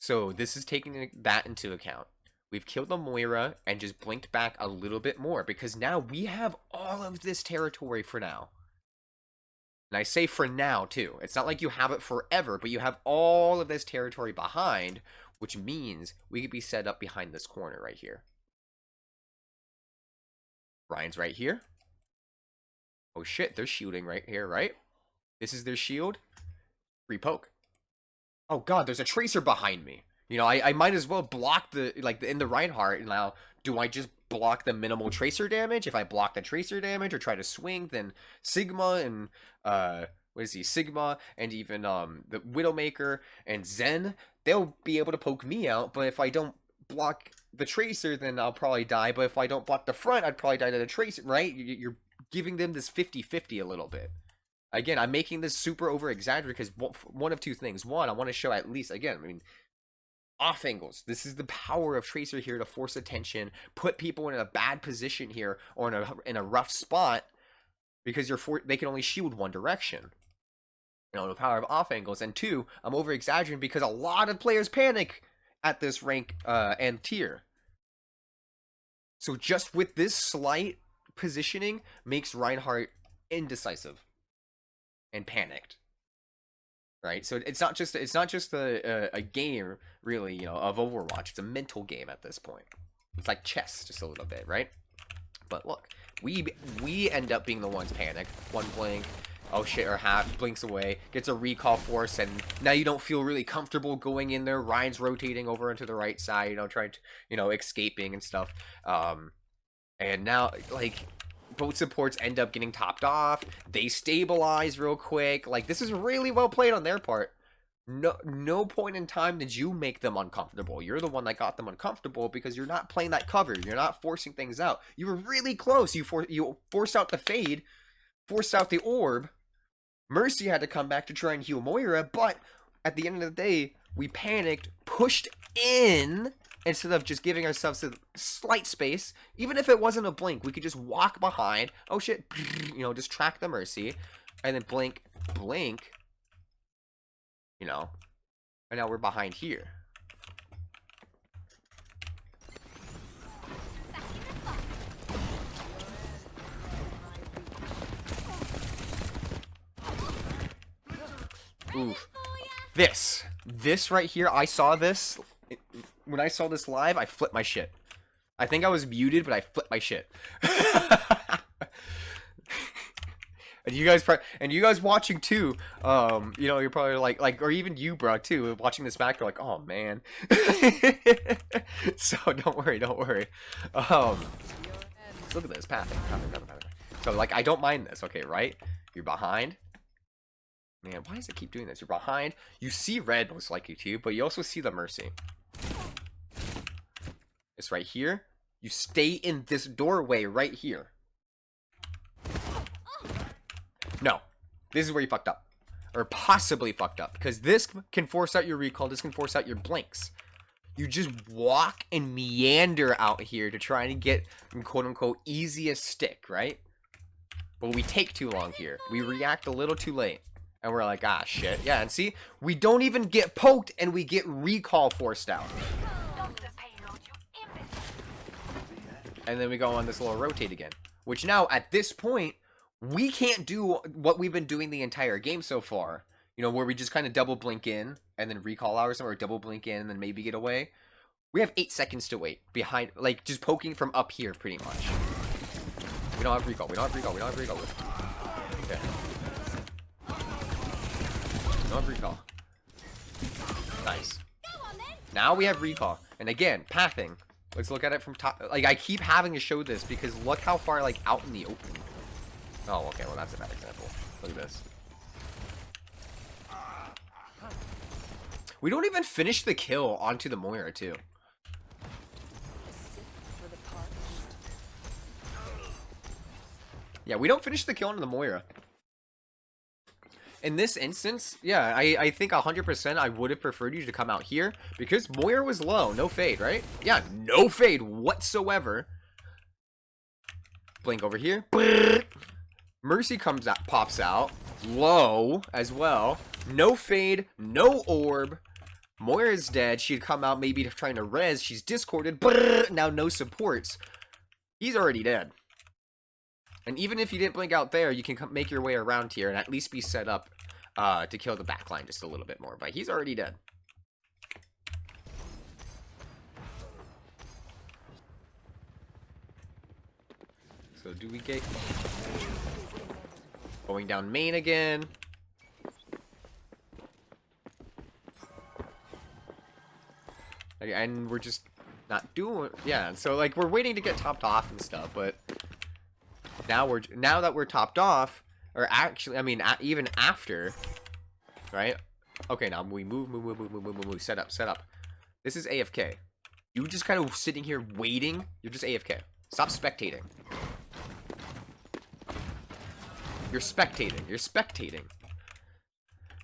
So this is taking that into account. We've killed the Moira and just blinked back a little bit more because now we have all of this territory for now. And I say for now too. It's not like you have it forever, but you have all of this territory behind, which means we could be set up behind this corner right here. Ryan's right here. Oh shit, they're shielding right here, right? This is their shield. Free poke. Oh god, there's a Tracer behind me. You know, I might as well block in the Reinhardt. Now, do I just block the minimal Tracer damage? If I block the Tracer damage or try to swing, then Sigma and, Sigma and even, the Widowmaker and Zen, they'll be able to poke me out. But if I don't block the Tracer, then I'll probably die. But if I don't block the front, I'd probably die to the Tracer, right? You're giving them this 50-50 a little bit. Again, I'm making this super over-exaggerated because one of two things. One, I want to show at least, again, I mean, off angles. This is the power of Tracer here to force attention, put people in a bad position here, or in a rough spot, because they can only shield one direction. You know, the power of off angles. And two, I'm over-exaggerating because a lot of players panic at this rank and tier. So just with this slight positioning makes Reinhardt indecisive and panicked, right? So it's not just a game really, you know, of Overwatch. It's a mental game at this point. It's like chess, just a little bit, right? But look, we end up being the ones panicked. One blink, oh shit, or half blinks away, gets a recall force, and now you don't feel really comfortable going in there. Ryan's rotating over into the right side, you know, trying to, you know, escaping and stuff. And now like, both supports end up getting topped off. They stabilize real quick. Like, this is really well played on their part. No point in time did you make them uncomfortable. You're the one that got them uncomfortable because you're not playing that cover. You're not forcing things out. You were really close. You forced out the fade, forced out the orb. Mercy had to come back to try and heal Moira, but at the end of the day, we panicked, pushed in, instead of just giving ourselves a slight space. Even if it wasn't a blink, we could just walk behind. Oh shit, you know, just track the Mercy, and then blink, you know, and now we're behind here. Oof. This right here, I saw this. When I saw this live, I flipped my shit. I think I was muted, but I flipped my shit. And you guys watching too, you know, you're probably like, or even you, bro, too, watching this back, you're like, oh man. So don't worry. So look at this path. So like, I don't mind this. Okay, right? You're behind. Man, why does it keep doing this? You're behind. You see red most likely too, but you also see the Mercy. It's right here. You stay in this doorway right here. No. This is where you fucked up. Or possibly fucked up. Because this can force out your recall. This can force out your blinks. You just walk and meander out here to try and get, quote-unquote, easiest stick, right? But we take too long here. We react a little too late. And we're like, ah, shit. Yeah, and see? We don't even get poked, and we get recall forced out. And then we go on this little rotate again. Which now, at this point, we can't do what we've been doing the entire game so far. You know, where we just kind of double blink in, and then recall out or something, or double blink in, and then maybe get away. We have 8 seconds to wait. Behind, like, just poking from up here, pretty much. We don't have recall. Okay. No recall. Nice. Now we have recall. And again, pathing. Let's look at it from top. Like, I keep having to show this because look how far, like, out in the open. Oh, okay. Well, that's a bad example. Look at this. We don't even finish the kill onto the Moira, too. Yeah, we don't finish the kill onto the Moira. In this instance, yeah, I think 100% I would have preferred you to come out here because Moira was low. No fade, right? Yeah, no fade whatsoever. Blink over here. Mercy comes out, pops out. Low as well. No fade, no orb. Moira's dead. She'd come out maybe trying to res. She's discorded. Now no supports. He's already dead. And even if you didn't blink out there, you can make your way around here and at least be set up to kill the backline just a little bit more. But he's already dead. So do we get... Going down main again. And we're just not doing... Yeah, so like we're waiting to get topped off and stuff, but... Now that we're topped off, or actually, I mean, even after, right? Okay, now we move, set up. This is AFK. You just kind of sitting here waiting. You're just AFK. Stop spectating. You're spectating. You're spectating.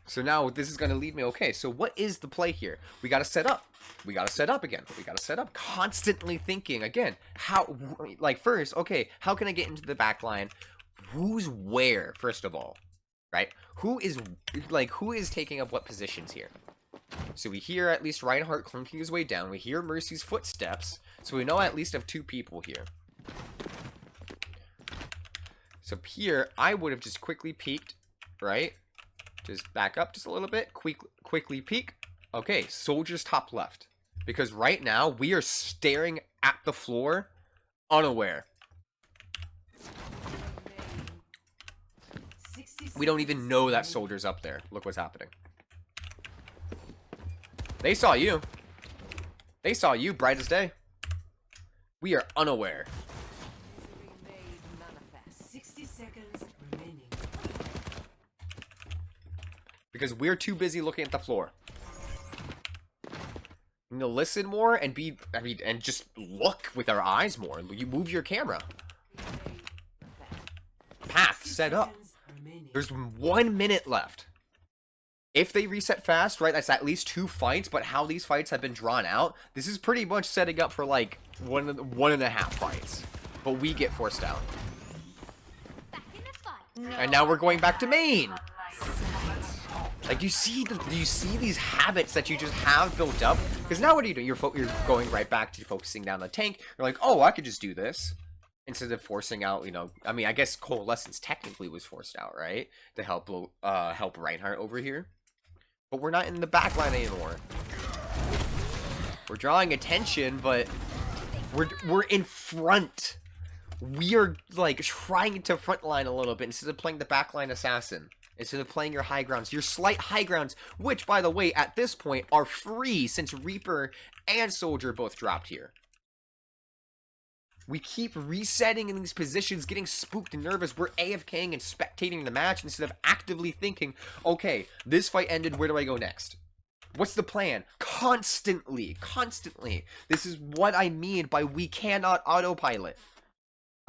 So now this is going to lead me, okay, so what is the play here? We got to set up. We got to set up again. We got to set up. Constantly thinking, again, how, like, first, okay, how can I get into the back line? Who's where, first of all, right? Who is taking up what positions here? So we hear at least Reinhardt clunking his way down. We hear Mercy's footsteps. So we know at least of 2 people here. So here, I would have just quickly peeked, right? Just back up just a little bit. Quickly peek. Okay, soldiers top left. Because right now, we are staring at the floor, unaware. We don't even know that soldier's up there. Look what's happening. They saw you. They saw you, bright as day. We are unaware. 60 seconds remaining. Because we're too busy looking at the floor. You know, listen more and be, and just look with our eyes more. You move your camera. Path set up. There's 1 minute left. If they reset fast, right, that's at least 2 fights, but how these fights have been drawn out, this is pretty much setting up for like one and a half fights. But we get forced out. And now we're going back to main. Like, do you see these habits that you just have built up? Because now what are you doing? You're going right back to focusing down the tank. You're like, oh, I could just do this. Instead of forcing out, you know, I mean, I guess Coalescence technically was forced out, right? To help Reinhardt over here. But we're not in the back line anymore. We're drawing attention, but we're in front. We are, like, trying to frontline a little bit instead of playing the backline assassin. Instead of playing your high grounds. Your slight high grounds, which, by the way, at this point, are free since Reaper and Soldier both dropped here. We keep resetting in these positions, getting spooked and nervous. We're AFKing and spectating the match instead of actively thinking, okay, this fight ended, where do I go next? What's the plan? Constantly. This is what I mean by we cannot autopilot.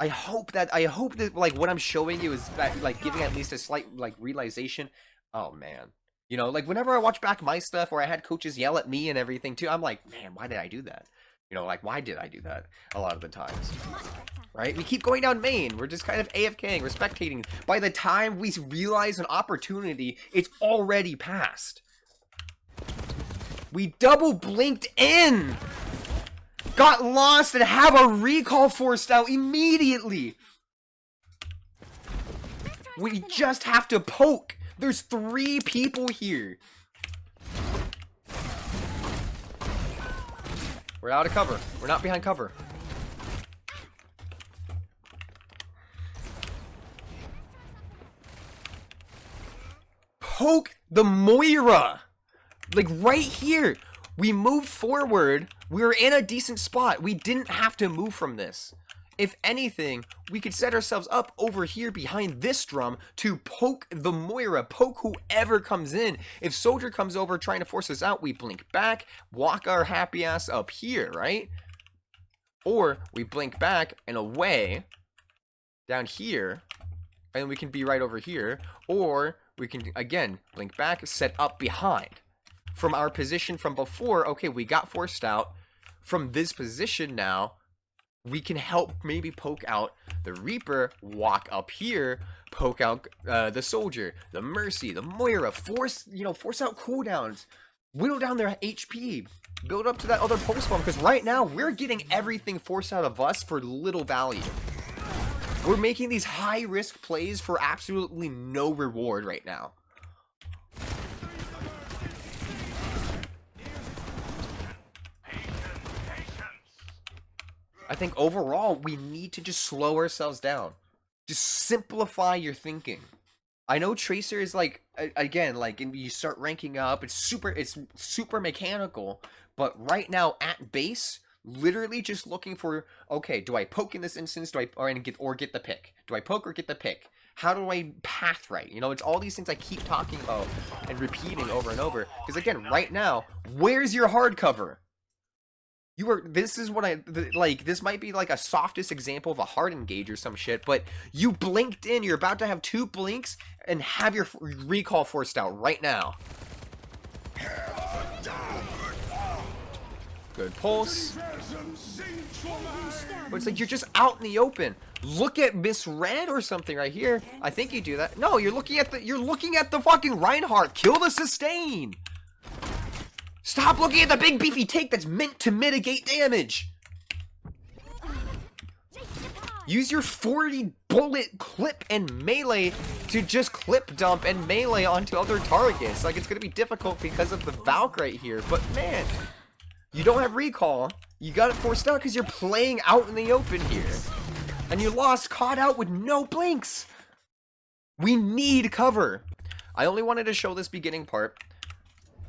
I hope that, like, what I'm showing you is that, like, giving at least a slight, like, realization. Oh, man. You know, like, whenever I watch back my stuff where I had coaches yell at me and everything, too, I'm like, man, why did I do that? You know, like, why did I do that a lot of the times? Right? We keep going down main. We're just kind of AFKing. We're spectating. By the time we realize an opportunity, it's already passed. We double blinked in. Got lost and have a recall forced out immediately. We just have to poke. There's 3 people here. We're out of cover. We're not behind cover. Poke the Moira. Like, right here. We moved forward. We were in a decent spot. We didn't have to move from this. If anything, we could set ourselves up over here behind this drum to poke the Moira, poke whoever comes in. If Soldier comes over trying to force us out, we blink back, walk our happy ass up here, right? Or we blink back and away down here, and we can be right over here. Or we can, again, blink back, set up behind. From our position from before, okay, we got forced out. From this position now, we can help maybe poke out the Reaper, walk up here, poke out the Soldier, the Mercy, the Moira, force out cooldowns, whittle down their HP, build up to that other pulse bomb, because right now we're getting everything forced out of us for little value. We're making these high risk plays for absolutely no reward right now. I think overall, we need to just slow ourselves down. Just simplify your thinking. I know Tracer is like, again, like, and you start ranking up, it's super mechanical, but right now at base, literally just looking for, okay, do I poke in this instance, or get the pick? Do I poke or get the pick? How do I path right? You know, it's all these things I keep talking about and repeating over and over. Because again, right now, where's your hard cover? This is what like, this might be like a softest example of a hard engage or some shit, but you blinked in. You're about to have 2 blinks and have your recall forced out right now. Good pulse. But it's like you're just out in the open. Look at Misread or something right here. I think you do that. No, you're looking at the fucking Reinhardt. Kill the sustain. Stop looking at the big beefy take that's meant to mitigate damage. Use your 40 bullet clip and melee to just clip dump and melee onto other targets. Like, it's gonna be difficult because of the Valk right here, but man, you don't have recall. You got it forced out because you're playing out in the open here. And you lost caught out with no blinks. We need cover. I only wanted to show this beginning part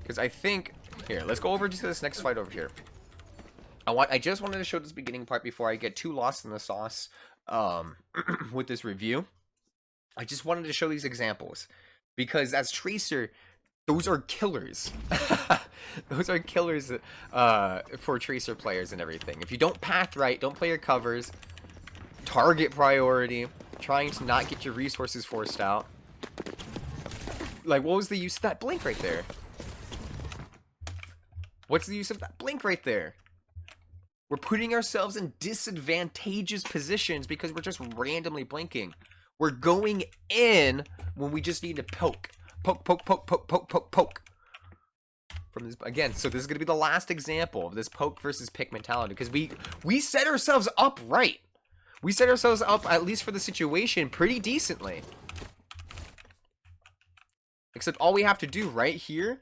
because I think, here, let's go over to this next fight over here. I just wanted to show this beginning part before I get too lost in the sauce with this review. I just wanted to show these examples because as Tracer, those are killers. Those are killers for Tracer players and everything. If you don't path right, don't play your covers, target priority, trying to not get your resources forced out. Like, what was the use of that blink right there? What's the use of that blink right there? We're putting ourselves in disadvantageous positions because we're just randomly blinking. We're going in when we just need to poke. Poke, poke, poke, poke, poke, poke, poke. From this, again, so this is going to be the last example of this poke versus pick mentality because we set ourselves up right. We set ourselves up, at least for the situation, pretty decently. Except all we have to do right here,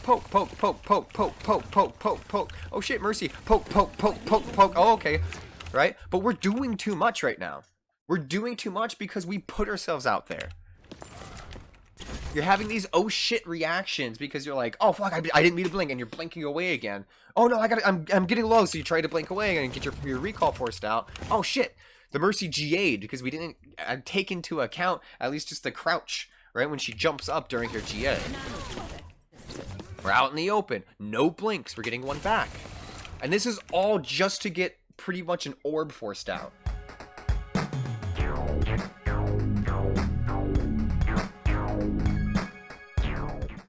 poke, poke, poke, poke, poke, poke, poke, poke, poke. Oh shit, mercy. Poke, poke, poke, poke, poke. Oh, okay. Right? But we're doing too much right now. We're doing too much because we put ourselves out there. You're having these oh shit reactions because you're like, oh fuck, I didn't mean to blink, and you're blinking away again. Oh no, I'm getting low, so you try to blink away and get your recall forced out. Oh shit, the Mercy GA'd because we didn't take into account at least just the crouch, right, when she jumps up during her GA. We're out in the open, no blinks, we're getting one back. And this is all just to get pretty much an orb forced out.